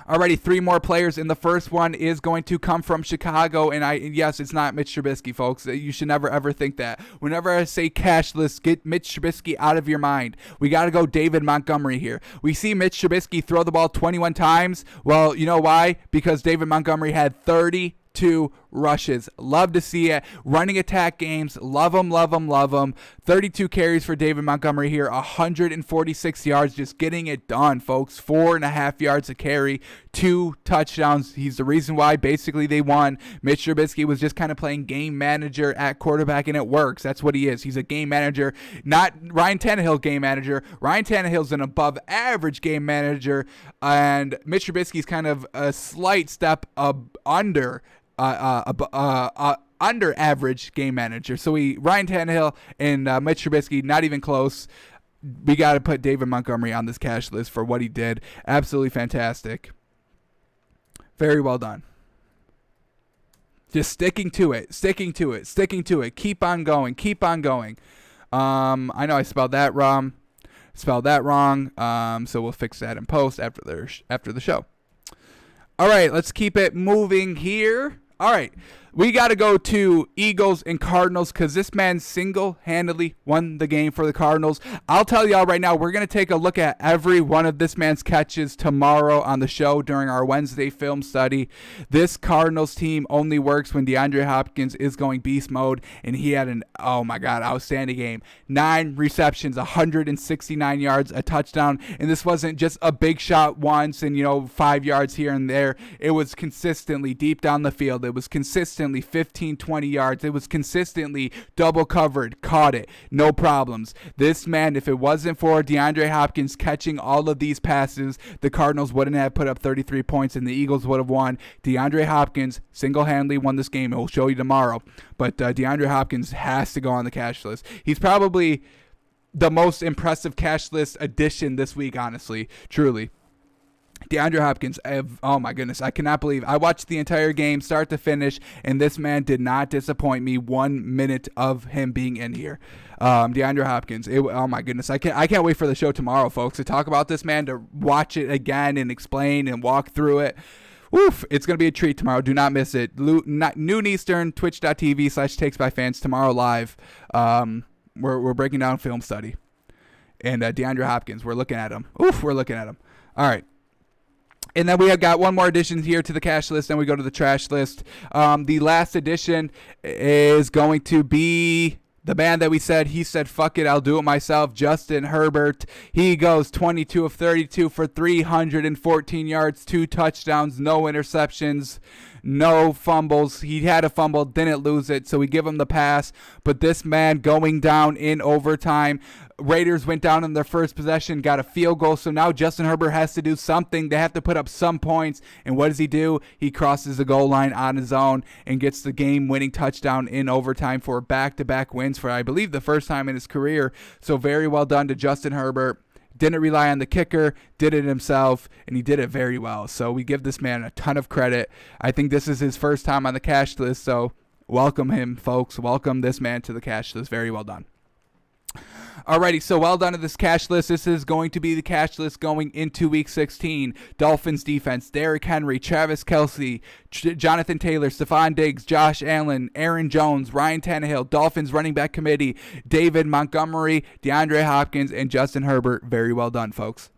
Alrighty, 3 more players, and the first one is going to come from Chicago, and yes, it's not Mitch Trubisky, folks. You should never, ever think that. Whenever I say cash list, get Mitch Trubisky out of your mind. We got to go David Montgomery here. We see Mitch Trubisky throw the ball 21 times. Well, you know why? Because David Montgomery had 32 rushes. Love to see it. Running attack games. Love them. 32 carries for David Montgomery here. 146 yards. Just getting it done, folks. 4.5 yards a carry. 2 touchdowns. He's the reason why basically they won. Mitch Trubisky was just kind of playing game manager at quarterback, and it works. That's what he is. He's a game manager. Not Ryan Tannehill game manager. Ryan Tannehill's an above average game manager, and Mitch Trubisky's kind of a slight step under average game manager. So Ryan Tannehill and Mitch Trubisky, not even close. We got to put David Montgomery on this cash list for what he did. Absolutely fantastic. Very well done. Just sticking to it. Keep on going. I know I spelled that wrong. So we'll fix that in post after the show. All right, let's keep it moving here. All right, we got to go to Eagles and Cardinals because this man single-handedly won the game for the Cardinals. I'll tell y'all right now, we're going to take a look at every one of this man's catches tomorrow on the show during our Wednesday film study. This Cardinals team only works when DeAndre Hopkins is going beast mode, and he had an, oh my God, outstanding game. 9 receptions, 169 yards, a touchdown, and this wasn't just a big shot once and, 5 yards here and there. It was consistently deep down the field. It was consistently 15, 20 yards. It was consistently double covered, caught it, no problems. This man, if it wasn't for DeAndre Hopkins catching all of these passes, the Cardinals wouldn't have put up 33 points and the Eagles would have won. DeAndre Hopkins single-handedly won this game. We'll show you tomorrow. But DeAndre Hopkins has to go on the cash list. He's probably the most impressive cash list addition this week, honestly, truly. DeAndre Hopkins, oh my goodness, I cannot believe I watched the entire game start to finish, and this man did not disappoint me 1 minute of him being in here. DeAndre Hopkins, oh my goodness, I can't wait for the show tomorrow, folks, to talk about this man, to watch it again and explain and walk through it. Woof, it's going to be a treat tomorrow. Do not miss it. Noon Eastern, twitch.tv/takesbyfans tomorrow live. We're breaking down film study. And DeAndre Hopkins, we're looking at him. We're looking at him. All right. And then we have got one more addition here to the cash list, then we go to the trash list. The last addition is going to be the man that he said, fuck it, I'll do it myself, Justin Herbert. He goes 22 of 32 for 314 yards, 2 touchdowns, no interceptions, no fumbles. He had a fumble, didn't lose it, so we give him the pass. But this man going down in overtime. Raiders went down in their first possession, got a field goal, so now Justin Herbert has to do something. They have to put up some points, and what does he do? He crosses the goal line on his own and gets the game-winning touchdown in overtime for back-to-back wins for, I believe, the first time in his career. So very well done to Justin Herbert. Didn't rely on the kicker, did it himself, and he did it very well. So we give this man a ton of credit. I think this is his first time on the cash list, so welcome him, folks. Welcome this man to the cash list. Very well done. Alrighty, so well done to this cash list. This is going to be the cash list going into Week 16. Dolphins defense, Derrick Henry, Travis Kelce, Jonathan Taylor, Stephon Diggs, Josh Allen, Aaron Jones, Ryan Tannehill, Dolphins running back committee, David Montgomery, DeAndre Hopkins, and Justin Herbert. Very well done, folks.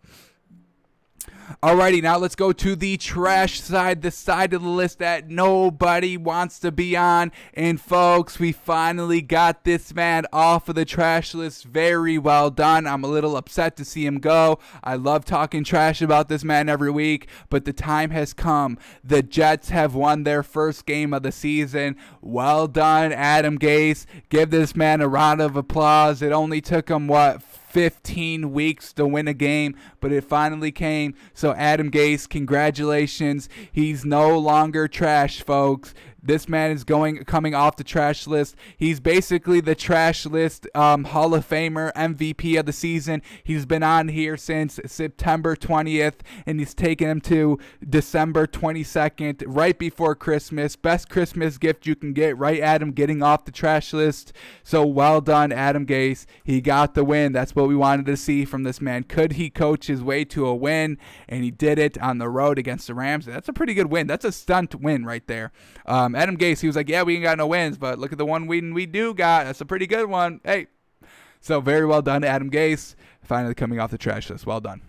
Alrighty, now let's go to the trash side, the side of the list that nobody wants to be on. And folks, we finally got this man off of the trash list. Very well done. I'm a little upset to see him go. I love talking trash about this man every week, but the time has come. The Jets have won their first game of the season. Well done, Adam Gase. Give this man a round of applause. It only took him, 15 weeks to win a game, but it finally came. So Adam Gase, congratulations. He's no longer trash, folks. This man is coming off the trash list. He's basically the trash list Hall of Famer, MVP of the season. He's been on here since September 20th, and he's taken him to December 22nd, right before Christmas. Best Christmas gift you can get, right, Adam, getting off the trash list. So well done, Adam Gase. He got the win. That's what we wanted to see from this man. Could he coach his way to a win? And he did it on the road against the Rams. That's a pretty good win. That's a stunt win right there. Adam Gase, he was like, yeah, we ain't got no wins, but look at the one win we do got. That's a pretty good one. Hey. So very well done to Adam Gase. Finally coming off the trash list. Well done.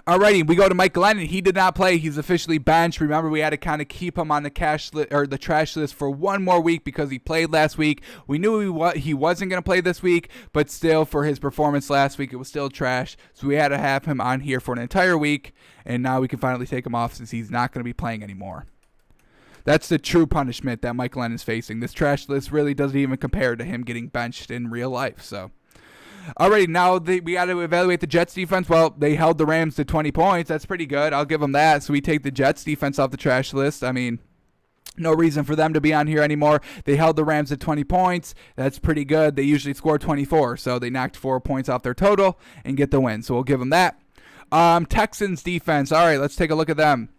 Alrighty, we go to Mike Glennon. He did not play. He's officially benched. Remember, we had to kind of keep him on the the trash list for one more week because he played last week. We knew he wasn't going to play this week, but still, for his performance last week, it was still trash. So we had to have him on here for an entire week, and now we can finally take him off since he's not going to be playing anymore. That's the true punishment that Mike Glennon is facing. This trash list really doesn't even compare to him getting benched in real life. So, alrighty, now we got to evaluate the Jets defense. Well, they held the Rams to 20 points. That's pretty good. I'll give them that. So we take the Jets defense off the trash list. I mean, no reason for them to be on here anymore. They held the Rams at 20 points. That's pretty good. They usually score 24, so they knocked 4 points off their total and get the win. So we'll give them that. Texans defense. All right, let's take a look at them.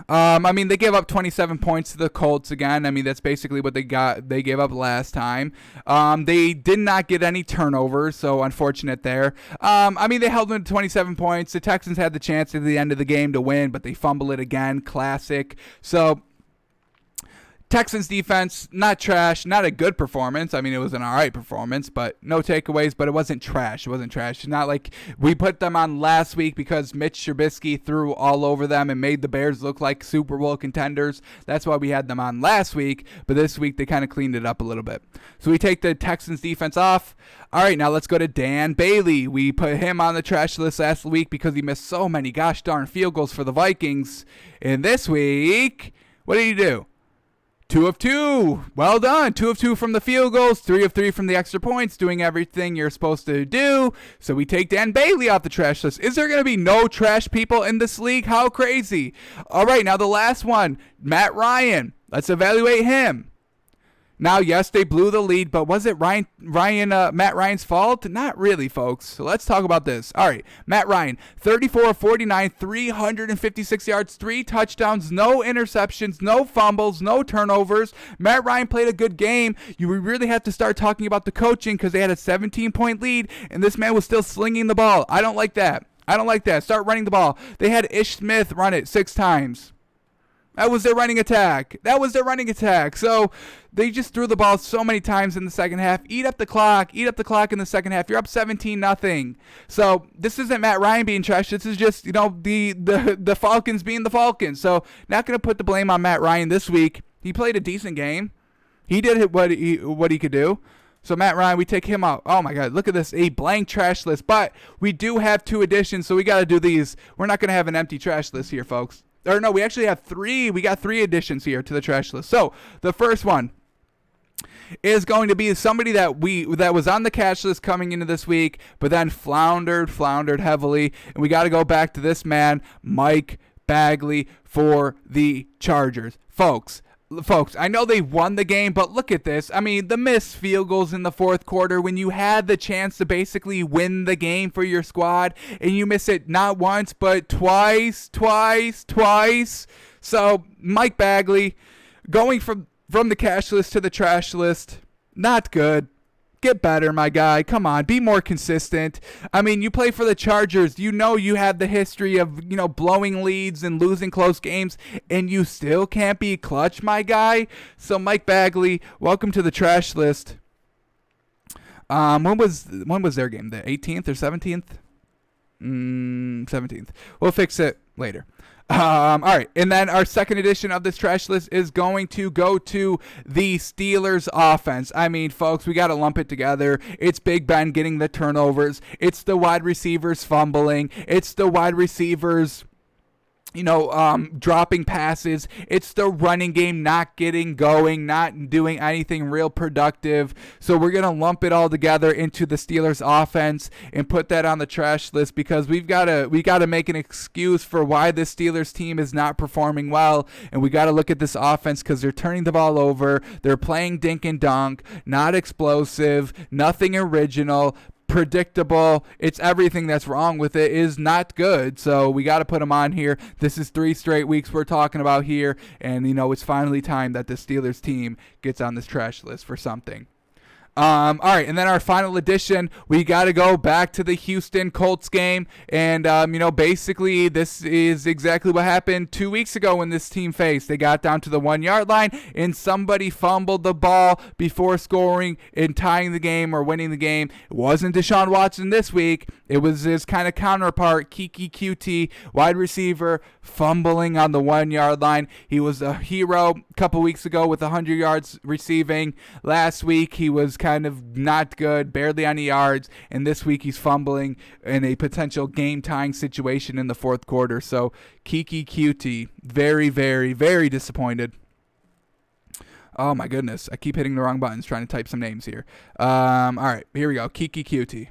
I mean, they gave up 27 points to the Colts again. I mean, that's basically what they gave up last time. They did not get any turnovers, so unfortunate there. I mean, they held them to 27 points. The Texans had the chance at the end of the game to win, but they fumble it again. Classic. So Texans defense, not trash, not a good performance. I mean, it was an all right performance, but no takeaways, but it wasn't trash. It wasn't trash. It's not like we put them on last week because Mitch Trubisky threw all over them and made the Bears look like Super Bowl contenders. That's why we had them on last week, but this week they kind of cleaned it up a little bit. So we take the Texans defense off. All right, now let's go to Dan Bailey. We put him on the trash list last week because he missed so many gosh darn field goals for the Vikings. And this week, what did he do? 2 of 2. Well done. 2 of 2 from the field goals. 3 of 3 from the extra points. Doing everything you're supposed to do. So we take Dan Bailey off the trash list. Is there going to be no trash people in this league? How crazy. All right, now the last one. Matt Ryan. Let's evaluate him. Now, yes, they blew the lead, but was it Matt Ryan's fault? Not really, folks. So let's talk about this. All right, Matt Ryan, 34 of 49, 356 yards, 3 touchdowns, no interceptions, no fumbles, no turnovers. Matt Ryan played a good game. You really have to start talking about the coaching because they had a 17-point lead, and this man was still slinging the ball. I don't like that. Start running the ball. They had Ish Smith run it 6 times. That was their running attack. So they just threw the ball so many times in the second half. Eat up the clock in the second half. You're up 17-0. So this isn't Matt Ryan being trash. This is just, the Falcons being the Falcons. So not going to put the blame on Matt Ryan this week. He played a decent game. He did what he could do. So Matt Ryan, we take him out. Oh my God, look at this, a blank trash list. But we do have 2 additions, so we got to do these. We're not going to have an empty trash list here, folks. Or no, we actually have 3. We got 3 additions here to the trash list. So the first one is going to be somebody that was on the catch list coming into this week, but then floundered heavily. And we got to go back to this man, Mike Bagley, for the Chargers. Folks, I know they won the game, but look at this. I mean, the missed field goals in the fourth quarter when you had the chance to basically win the game for your squad, and you miss it not once, but twice. So, Mike Bagley, going from the cash list to the trash list, not good. Get better, my guy. Come on, be more consistent. I mean, you play for the Chargers. You know you have the history of, blowing leads and losing close games, and you still can't be clutch, my guy. So, Mike Bagley, welcome to the trash list. When was their game? The 18th or 17th? 17th. We'll fix it later. All right, and then our second edition of this trash list is going to go to the Steelers offense. I mean, folks, we got to lump it together. It's Big Ben getting the turnovers. It's the wide receivers fumbling. It's the wide receivers dropping passes. It's the running game not getting going, not doing anything real productive. So we're going to lump it all together into the Steelers offense and put that on the trash list because we got to make an excuse for why the Steelers team is not performing well. And we got to look at this offense because they're turning the ball over. They're playing dink and dunk, not explosive, nothing original, predictable. It's everything that's wrong with it is not good. So we got to put them on here. This is 3 straight weeks we're talking about here. And, it's finally time that the Steelers team gets on this trash list for something. All right, and then our final edition, we got to go back to the Houston Colts game, and basically this is exactly what happened 2 weeks ago when this team faced. They got down to the 1-yard line, and somebody fumbled the ball before scoring and tying the game or winning the game. It wasn't Deshaun Watson this week. It was his kind of counterpart, Kiki QT, wide receiver, fumbling on the 1-yard line. He was a hero a couple weeks ago with 100 yards receiving. Last week he was kind of not good, barely any yards, and this week he's fumbling in a potential game-tying situation in the fourth quarter. So Kiki QT, very, very, very disappointed. Oh my goodness, I keep hitting the wrong buttons trying to type some names here. All right, here we go. Kiki QT.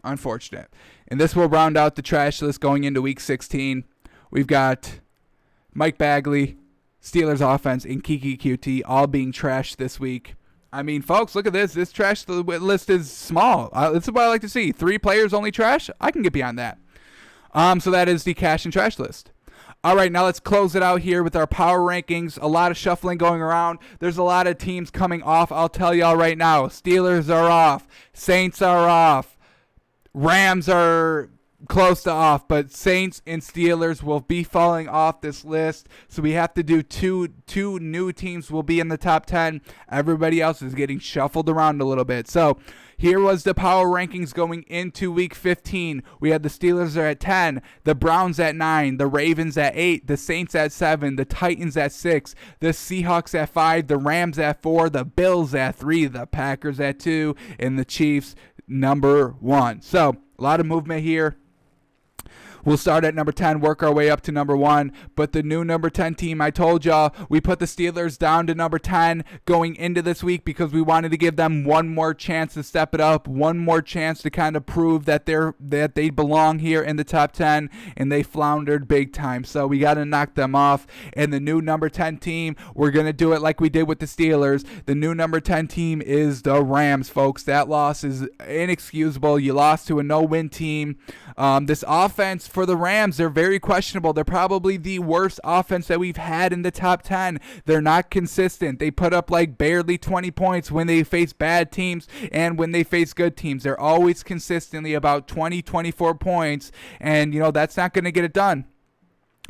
Unfortunate. And this will round out the trash list going into week 16. We've got Mike Bagley, Steelers offense, and Kiki QT all being trashed this week. I mean, folks, look at this. This trash list is small. This is what I like to see. 3 players only trash. I can get beyond that. So that is the cash and trash list. All right, now let's close it out here with our power rankings. A lot of shuffling going around. There's a lot of teams coming off. I'll tell y'all right now. Steelers are off. Saints are off. Rams are close to off, but Saints and Steelers will be falling off this list. So we have to do two new teams will be in the top 10. Everybody else is getting shuffled around a little bit. So here was the power rankings going into week 15. We had the Steelers are at 10, the Browns at 9, the Ravens at 8, the Saints at 7, the Titans at 6, the Seahawks at 5, the Rams at 4, the Bills at 3, the Packers at 2, and the Chiefs number 1. So a lot of movement here. We'll start at number 10, work our way up to number 1. But the new number 10 team, I told y'all, we put the Steelers down to number 10 going into this week because we wanted to give them one more chance to step it up, one more chance to kind of prove that they belong here in the top 10, and they floundered big time. So we got to knock them off. And the new number 10 team, we're going to do it like we did with the Steelers. The new number 10 team is the Rams, folks. That loss is inexcusable. You lost to a no-win team. This offense for the Rams, they're very questionable. They're probably the worst offense that we've had in the top 10. They're not consistent. They put up like barely 20 points when they face bad teams and when they face good teams. They're always consistently about 20, 24 points, and that's not going to get it done.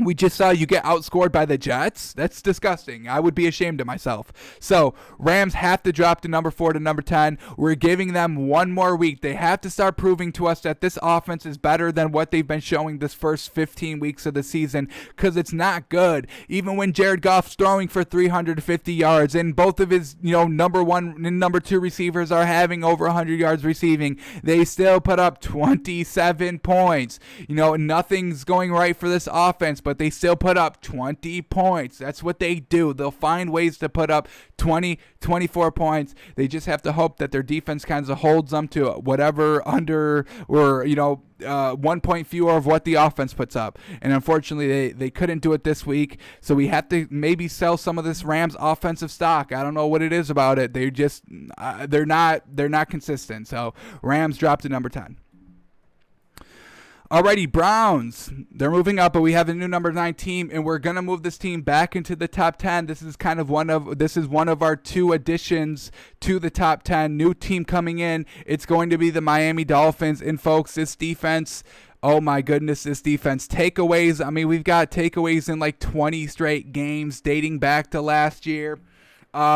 We just saw you get outscored by the Jets. That's disgusting. I would be ashamed of myself. So Rams have to drop to number 4 to number 10. We're giving them one more week. They have to start proving to us that this offense is better than what they've been showing this first 15 weeks of the season, because it's not good. Even when Jared Goff's throwing for 350 yards and both of his number 1 and number 2 receivers are having over 100 yards receiving, they still put up 27 points. Nothing's going right for this offense, but they still put up 20 points. That's what they do. They'll find ways to put up 20, 24 points. They just have to hope that their defense kind of holds them to whatever under or, 1 point fewer of what the offense puts up. And unfortunately, they couldn't do it this week. So we have to maybe sell some of this Rams offensive stock. I don't know what it is about it. They just, they're not consistent. So Rams dropped to number 10. Alrighty, Browns. They're moving up, but we have a new number 9 team, and we're gonna move this team back into the top 10. This is one of our 2 additions to the top 10. New team coming in. It's going to be the Miami Dolphins. And folks, this defense. Oh my goodness, this defense. Takeaways. I mean, we've got takeaways in like 20 straight games dating back to last year.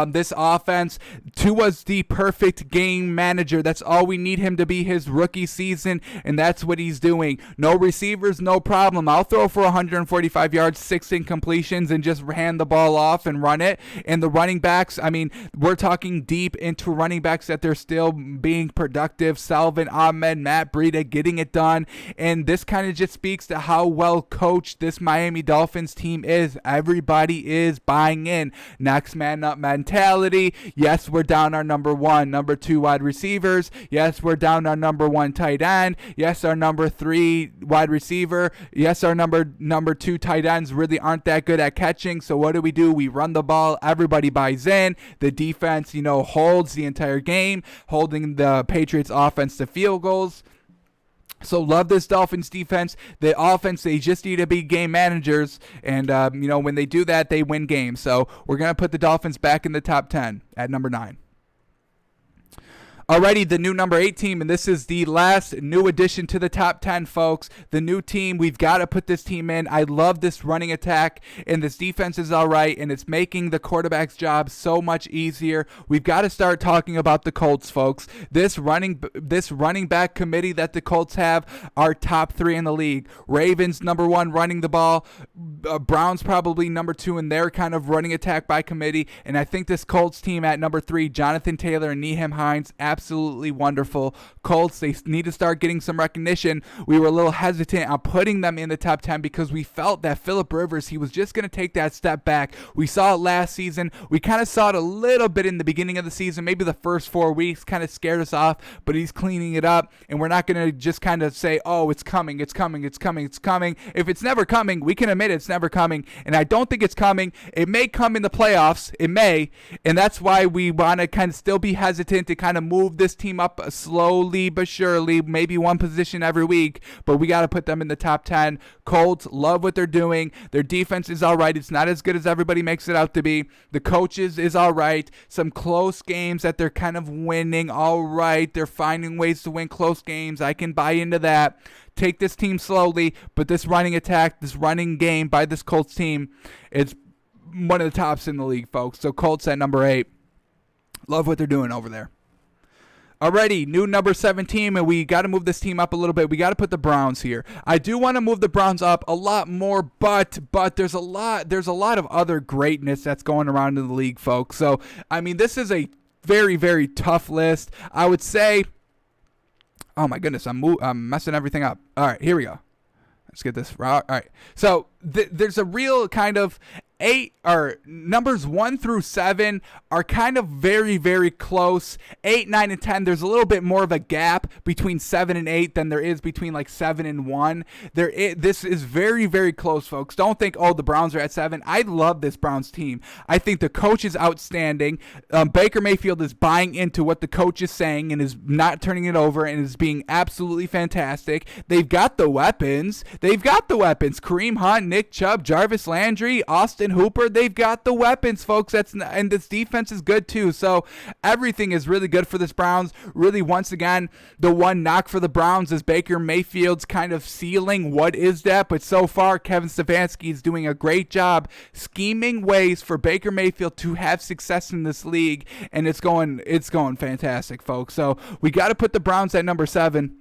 this offense. Tua's the perfect game manager. That's all we need him to be his rookie season, and that's what he's doing. No receivers, no problem. I'll throw for 145 yards, 6 incompletions, and just hand the ball off and run it. And the running backs, I mean, we're talking deep into running backs that they're still being productive. Salvin Ahmed, Matt Breida getting it done. And this kind of just speaks to how well coached this Miami Dolphins team is. Everybody is buying in. Next man up mentality. Yes, we're down our number 1, number 2 wide receivers. Yes, we're down our number 1 tight end. Yes, our number 3 wide receiver. Yes, our number 2 tight ends really aren't that good at catching. So what do? We run the ball. Everybody buys in. The defense, holds the entire game, holding the Patriots offense to field goals. So love this Dolphins defense. The offense, they just need to be game managers. And, when they do that, they win games. So we're going to put the Dolphins back in the top 10 at number 9. Alrighty, the new number 8 team, and this is the last new addition to the top 10, folks. The new team, we've got to put this team in. I love this running attack, and this defense is all right, and it's making the quarterback's job so much easier. We've got to start talking about the Colts, folks. This running back committee that the Colts have are top 3 in the league. Ravens, number 1, running the ball. Browns probably number 2 in their kind of running attack by committee, and I think this Colts team at number 3, Jonathan Taylor and Nyheim Hines, absolutely wonderful. Colts, they need to start getting some recognition. We were a little hesitant on putting them in the top 10 because we felt that Phillip Rivers, he was just going to take that step back. We saw it last season. We kind of saw it a little bit in the beginning of the season. Maybe the first 4 weeks kind of scared us off, but he's cleaning it up, and we're not going to just kind of say, oh, it's coming, it's coming, it's coming, it's coming. If it's never coming, we can admit it's never coming, and I don't think it's coming. It may come in the playoffs. It may, and that's why we want to kind of still be hesitant to kind of move this team up slowly but surely, maybe 1 position every week, but we got to put them in the top 10. Colts, love what they're doing. Their defense is all right. It's not as good as everybody makes it out to be. The coaches is all right. Some close games that they're kind of winning, all right. They're finding ways to win close games. I can buy into that. Take this team slowly, but this running attack, this running game by this Colts team, it's one of the tops in the league, folks. So Colts at number 8. Love what they're doing over there. Alrighty, new number 17, and we got to move this team up a little bit. We got to put the Browns here. I do want to move the Browns up a lot more, but there's a lot of other greatness that's going around in the league, folks. So, I mean, this is a very, very tough list. I would say, oh my goodness, I'm messing everything up. All right, here we go. Let's get this right. All right, so there's a real kind of numbers 1 through 7 are kind of very, very close. 8, 9, and 10, there's a little bit more of a gap between 7 and 8 than there is between like 7 and 1. This is very, very close, folks. Don't think, oh, the Browns are at 7. I love this Browns team. I think the coach is outstanding. Baker Mayfield is buying into what the coach is saying and is not turning it over and is being absolutely fantastic. They've got the weapons. Kareem Hunt, Nick Chubb, Jarvis Landry, Austin Hooper, they've got the weapons, folks. And this defense is good too. So everything is really good for this Browns. Really, once again, the one knock for the Browns is Baker Mayfield's kind of ceiling. What is that? But so far, Kevin Stefanski is doing a great job scheming ways for Baker Mayfield to have success in this league, and it's going fantastic, folks. So we got to put the Browns at number 7.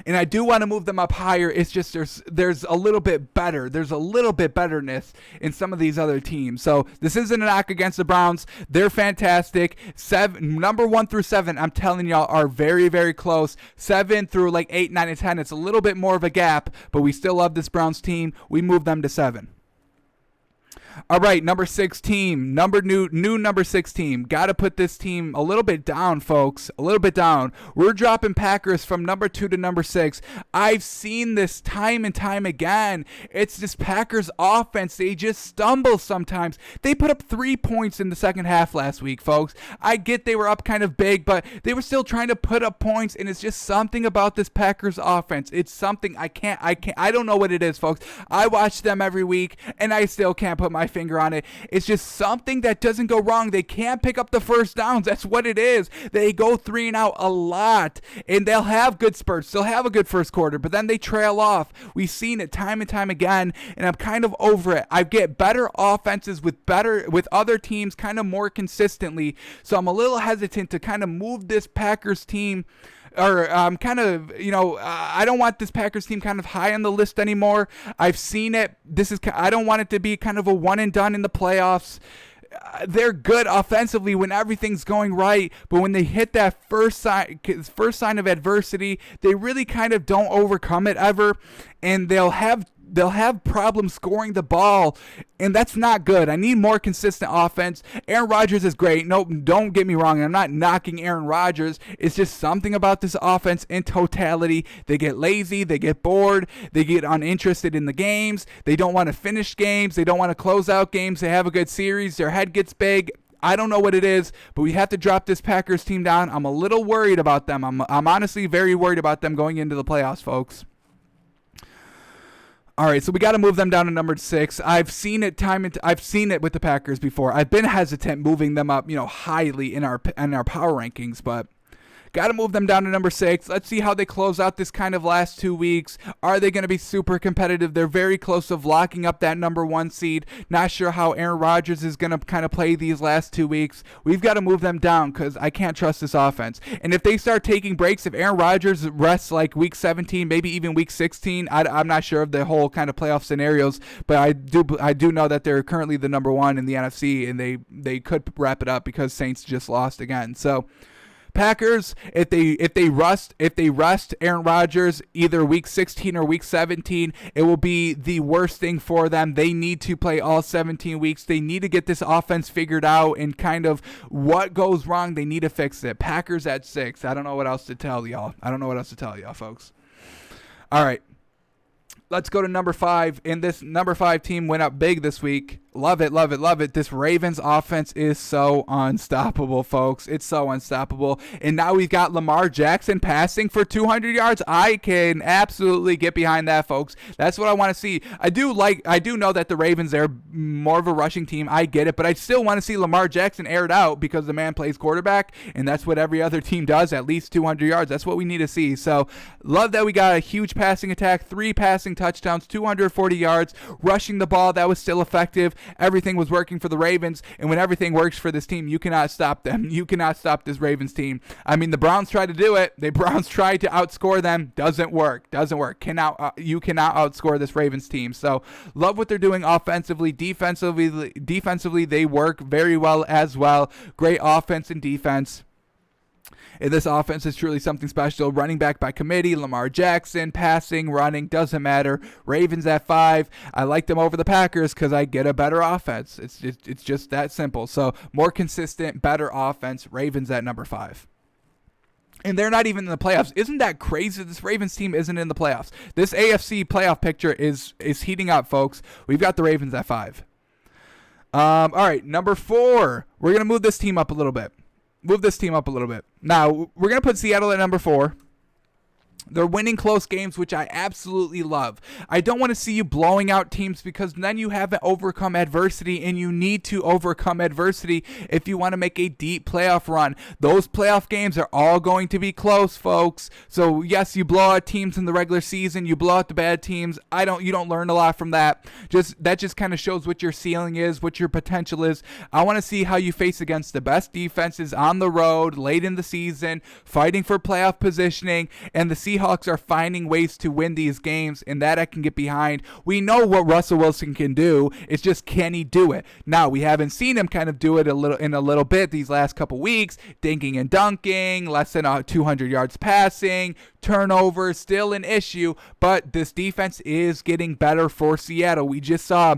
And I do want to move them up higher. It's just there's a little bit better. There's a little bit betterness in some of these other teams. So this isn't a knock against the Browns. They're fantastic. Number 1 through 7, I'm telling y'all, are very, very close. 7 through like 8, 9, and 10, it's a little bit more of a gap, but we still love this Browns team. We move them to 7. All right, number 6 team, new number 6 team. Got to put this team a little bit down, folks. A little bit down. We're dropping Packers from number 2 to number 6. I've seen this time and time again. It's this Packers offense. They just stumble sometimes. They put up 3 points in the second half last week, folks. I get they were up kind of big, but they were still trying to put up points, and it's just something about this Packers offense. It's something I don't know what it is, folks. I watch them every week, and I still can't put my my finger on it. It's just something that doesn't go wrong. They can't pick up the first downs. That's what it is. They go 3 and out a lot, and they'll have good spurts. They'll have a good first quarter, but then they trail off. We've seen it time and time again, and I'm kind of over it. I get better offenses with other teams kind of more consistently, so I'm a little hesitant to kind of move this Packers team, or kind of, I don't want this Packers team kind of high on the list anymore. I've seen it. I don't want it to be kind of a one and done in the playoffs. They're good offensively when everything's going right, but when they hit that first sign of adversity, they really kind of don't overcome it ever, and they'll have problems scoring the ball, and that's not good. I need more consistent offense. Aaron Rodgers is great. No, don't get me wrong. I'm not knocking Aaron Rodgers. It's just something about this offense in totality. They get lazy. They get bored. They get uninterested in the games. They don't want to finish games. They don't want to close out games. They have a good series. Their head gets big. I don't know what it is, but we have to drop this Packers team down. I'm a little worried about them. I'm honestly very worried about them going into the playoffs, folks. All right, so we got to move them down to number 6. I've seen it with the Packers before. I've been hesitant moving them up, highly in our power rankings, but got to move them down to number 6. Let's see how they close out this kind of last 2 weeks. Are they going to be super competitive? They're very close to locking up that number 1 seed. Not sure how Aaron Rodgers is going to kind of play these last 2 weeks. We've got to move them down because I can't trust this offense. And if they start taking breaks, if Aaron Rodgers rests like week 17, maybe even week 16, I'm not sure of the whole kind of playoff scenarios, but I do know that they're currently the number 1 in the NFC, and they could wrap it up because Saints just lost again. So Packers, if they rest Aaron Rodgers either week 16 or week 17, it will be the worst thing for them. They need to play all 17 weeks. They need to get this offense figured out, and kind of what goes wrong, they need to fix it. Packers at 6. I don't know what else to tell y'all. Folks. All right. Let's go to number 5, and this number 5 team went up big this week. Love it, love it, love it. This Ravens offense is so unstoppable, folks. It's so unstoppable. And now we've got Lamar Jackson passing for 200 yards. I can absolutely get behind that, folks. That's what I want to see. I do know that the Ravens, they're more of a rushing team. I get it, but I still want to see Lamar Jackson aired out because the man plays quarterback, and that's what every other team does, at least 200 yards. That's what we need to see. So love that we got a huge passing attack, 3 passing touchdowns, 240 yards, rushing the ball. That was still effective. Everything was working for the Ravens, and when everything works for this team, you cannot stop them. You cannot stop this Ravens team. I mean, the Browns tried to do it. The Browns tried to outscore them. Doesn't work. You cannot outscore this Ravens team. So love what they're doing offensively. Defensively, they work very well as well. Great offense and defense. And this offense is truly something special. Running back by committee, Lamar Jackson, passing, running, doesn't matter. Ravens at 5. I like them over the Packers because I get a better offense. It's just that simple. So more consistent, better offense. Ravens at number 5. And they're not even in the playoffs. Isn't that crazy? This Ravens team isn't in the playoffs. This AFC playoff picture is heating up, folks. We've got the Ravens at 5. All right, number 4. We're going to move this team up a little bit. Now, we're going to put Seattle at number 4. They're winning close games, which I absolutely love. I don't want to see you blowing out teams because then you haven't overcome adversity, and you need to overcome adversity if you want to make a deep playoff run. Those playoff games are all going to be close, folks. So, yes, you blow out teams in the regular season. You blow out the bad teams. You don't learn a lot from that. That just kind of shows what your ceiling is, what your potential is. I want to see how you face against the best defenses on the road, late in the season, fighting for playoff positioning, and the Seahawks are finding ways to win these games, and that I can get behind. We know what Russell Wilson can do. It's just, can he do it? Now, we haven't seen him kind of do it a little bit these last couple weeks. Dinking and dunking, less than 200 yards passing, turnovers, still an issue, but this defense is getting better for Seattle. We just saw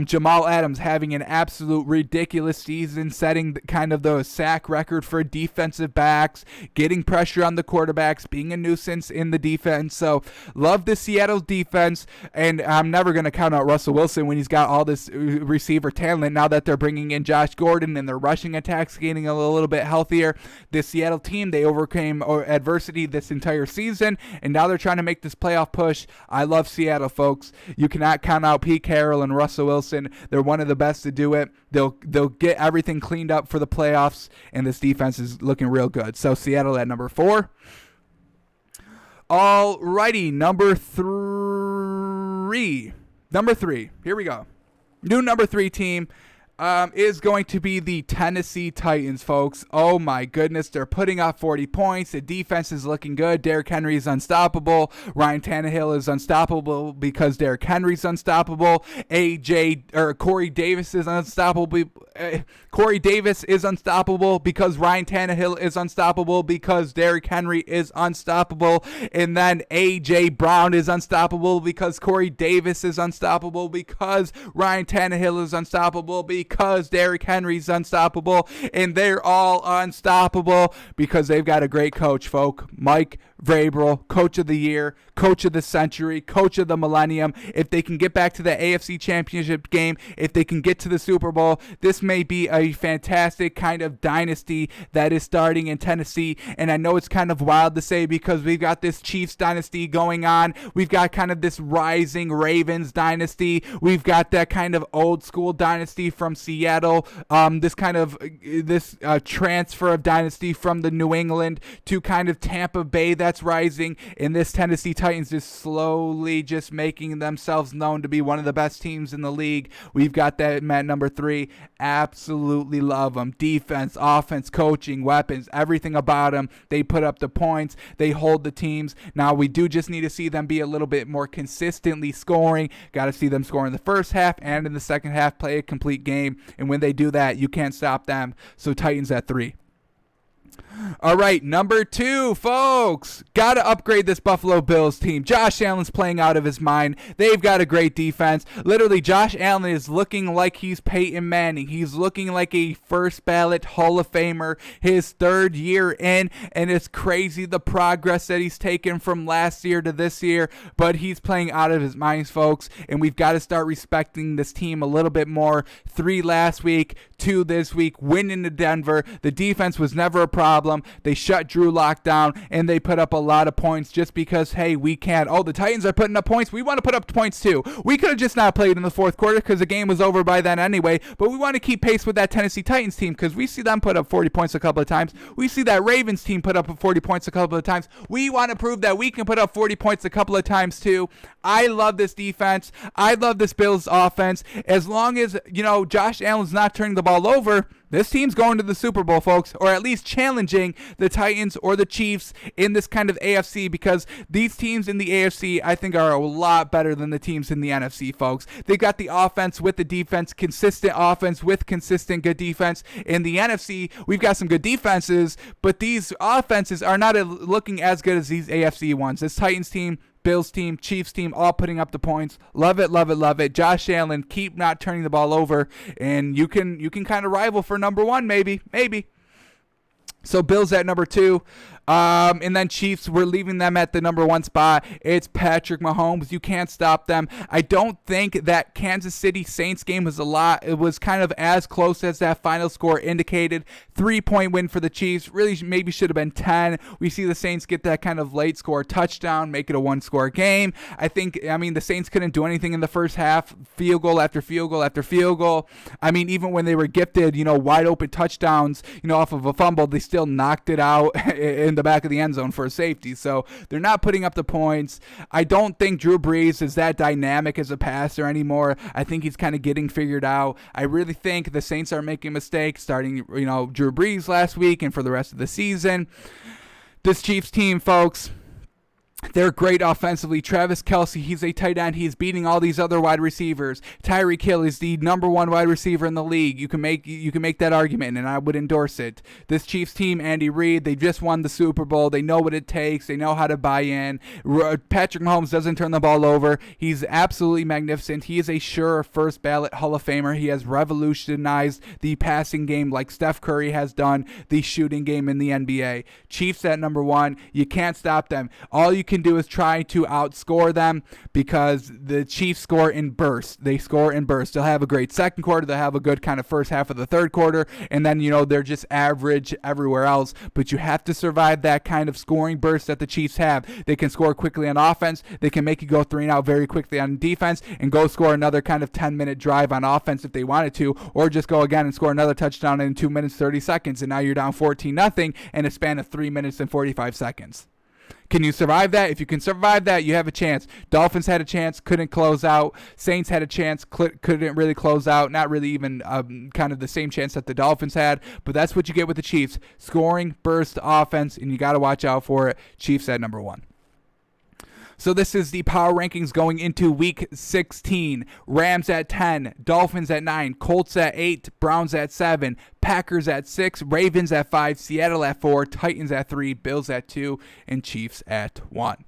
Jamal Adams having an absolute ridiculous season, setting kind of the sack record for defensive backs, getting pressure on the quarterbacks, being a nuisance, points in the defense. So love the Seattle defense, and I'm never going to count out Russell Wilson when he's got all this receiver talent now that they're bringing in Josh Gordon and their rushing attacks getting a little bit healthier. This Seattle team, they overcame adversity this entire season, and now they're trying to make this playoff push. I love Seattle, folks. You cannot count out Pete Carroll and Russell Wilson. They're one of the best to do it. They'll get everything cleaned up for the playoffs, and this defense is looking real good. So Seattle at number 4. Alrighty, number 3. Number 3. Here we go. New number 3 team is going to be the Tennessee Titans, folks. Oh my goodness, they're putting up 40 points. The defense is looking good. Derrick Henry is unstoppable. Ryan Tannehill is unstoppable because Derrick Henry's unstoppable. Corey Davis is unstoppable. Corey Davis is unstoppable because Ryan Tannehill is unstoppable because Derrick Henry is unstoppable. And then A.J. Brown is unstoppable because Corey Davis is unstoppable because Ryan Tannehill is unstoppable because Derrick Henry's unstoppable. And they're all unstoppable because they've got a great coach, folk. Mike Vrabel, coach of the year, coach of the century, coach of the millennium. If they can get back to the AFC Championship game, if they can get to the Super Bowl, this may be a fantastic kind of dynasty that is starting in Tennessee. And I know it's kind of wild to say because we've got this Chiefs dynasty going on. We've got kind of this rising Ravens dynasty. We've got that kind of old school dynasty from Seattle. This transfer of dynasty from the New England to kind of Tampa Bay that's rising, and this Tennessee Titans is slowly just making themselves known to be one of the best teams in the league. We've got that at number 3. Absolutely love them. Defense, offense, coaching, weapons, everything about them. They put up the points. They hold the teams. Now, we do just need to see them be a little bit more consistently scoring. Got to see them score in the first half and in the second half, play a complete game, and when they do that, you can't stop them. So Titans at 3. All right, number 2, folks. Got to upgrade this Buffalo Bills team. Josh Allen's playing out of his mind. They've got a great defense. Literally, Josh Allen is looking like he's Peyton Manning. He's looking like a first ballot Hall of Famer his 3rd year in, and it's crazy the progress that he's taken from last year to this year, but he's playing out of his mind, folks, and we've got to start respecting this team a little bit more. 3 last week, 2 this week, winning to Denver. The defense was never a problem. They shut Drew Lock down, and they put up a lot of points just because, hey, we can't. Oh, the Titans are putting up points. We want to put up points too. We could have just not played in the 4th quarter because the game was over by then anyway, but we want to keep pace with that Tennessee Titans team because we see them put up 40 points a couple of times. We see that Ravens team put up 40 points a couple of times. We want to prove that we can put up 40 points a couple of times too. I love this defense. I love this Bills offense. As long as, Josh Allen's not turning the ball over, this team's going to the Super Bowl, folks, or at least challenging the Titans or the Chiefs in this kind of AFC, because these teams in the AFC, I think, are a lot better than the teams in the NFC, folks. They got the offense with the defense, consistent offense with consistent good defense. In the NFC, we've got some good defenses, but these offenses are not looking as good as these AFC ones. This Titans team, Bills team, Chiefs team, all putting up the points. Love it, love it, love it. Josh Allen, keep not turning the ball over, and you can kind of rival for number 1, maybe. So Bills at number 2. And then Chiefs, we're leaving them at the number 1 spot. It's Patrick Mahomes. You can't stop them. I don't think that Kansas City Saints game was it was kind of as close as that final score indicated. 3-point win for the Chiefs. Really maybe should have been 10. We see the Saints get that kind of late score touchdown, make it a 1-score game. The Saints couldn't do anything in the first half. Field goal after field goal after field goal. Even when they were gifted, wide open touchdowns, off of a fumble, they still knocked it out in the back of the end zone for a safety. So they're not putting up the points. I don't think Drew Brees is that dynamic as a passer anymore. I think he's kind of getting figured out. I really think the Saints are making mistakes starting, Drew Brees last week and for the rest of the season. This Chiefs team, folks, They're great offensively. Travis Kelce, he's a tight end. He's beating all these other wide receivers. Tyreek Hill is the number one wide receiver in the league. You can make that argument, and I would endorse it. This Chiefs team, Andy Reid, they just won the Super Bowl. They know what it takes. They know how to buy in. Patrick Mahomes doesn't turn the ball over. He's absolutely magnificent. He is a sure first ballot Hall of Famer. He has revolutionized the passing game like Steph Curry has done the shooting game in the NBA. Chiefs at number one. You can't stop them. All you can do is try to outscore them because the Chiefs score in bursts. They score in bursts. They'll have a great second quarter. They'll have a good kind of first half of the third quarter. And then, they're just average everywhere else. But you have to survive that kind of scoring burst that the Chiefs have. They can score quickly on offense. They can make you go 3 and out very quickly on defense and go score another kind of 10-minute drive on offense if they wanted to, or just go again and score another touchdown in 2 minutes, 30 seconds. And now you're down 14-0 in a span of 3 minutes and 45 seconds. Can you survive that? If you can survive that, you have a chance. Dolphins had a chance, couldn't close out. Saints had a chance, couldn't really close out. Not really even kind of the same chance that the Dolphins had. But that's what you get with the Chiefs. Scoring, burst, offense, and you got to watch out for it. Chiefs at number one. So this is the power rankings going into week 16. Rams at 10, Dolphins at 9, Colts at 8, Browns at 7, Packers at 6, Ravens at 5, Seattle at 4, Titans at 3, Bills at 2, and Chiefs at 1.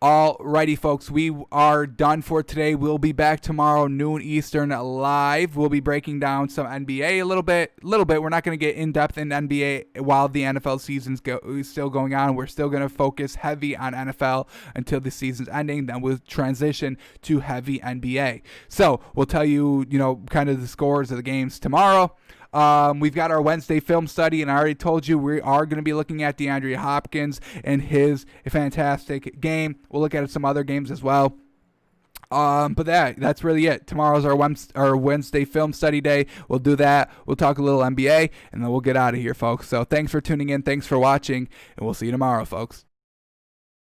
Alrighty, folks, we are done for today. We'll be back tomorrow, noon Eastern, live. We'll be breaking down some NBA a little bit. We're not going to get in-depth in NBA while the NFL season's still going on. We're still going to focus heavy on NFL until the season's ending. Then we'll transition to heavy NBA. So we'll tell you, kind of the scores of the games tomorrow. We've got our Wednesday film study, and I already told you we are going to be looking at DeAndre Hopkins and his fantastic game. We'll look at some other games as well. But that's really it. Tomorrow's our Wednesday film study day. We'll do that. We'll talk a little NBA, and then we'll get out of here, folks. So thanks for tuning in. Thanks for watching, and we'll see you tomorrow, folks.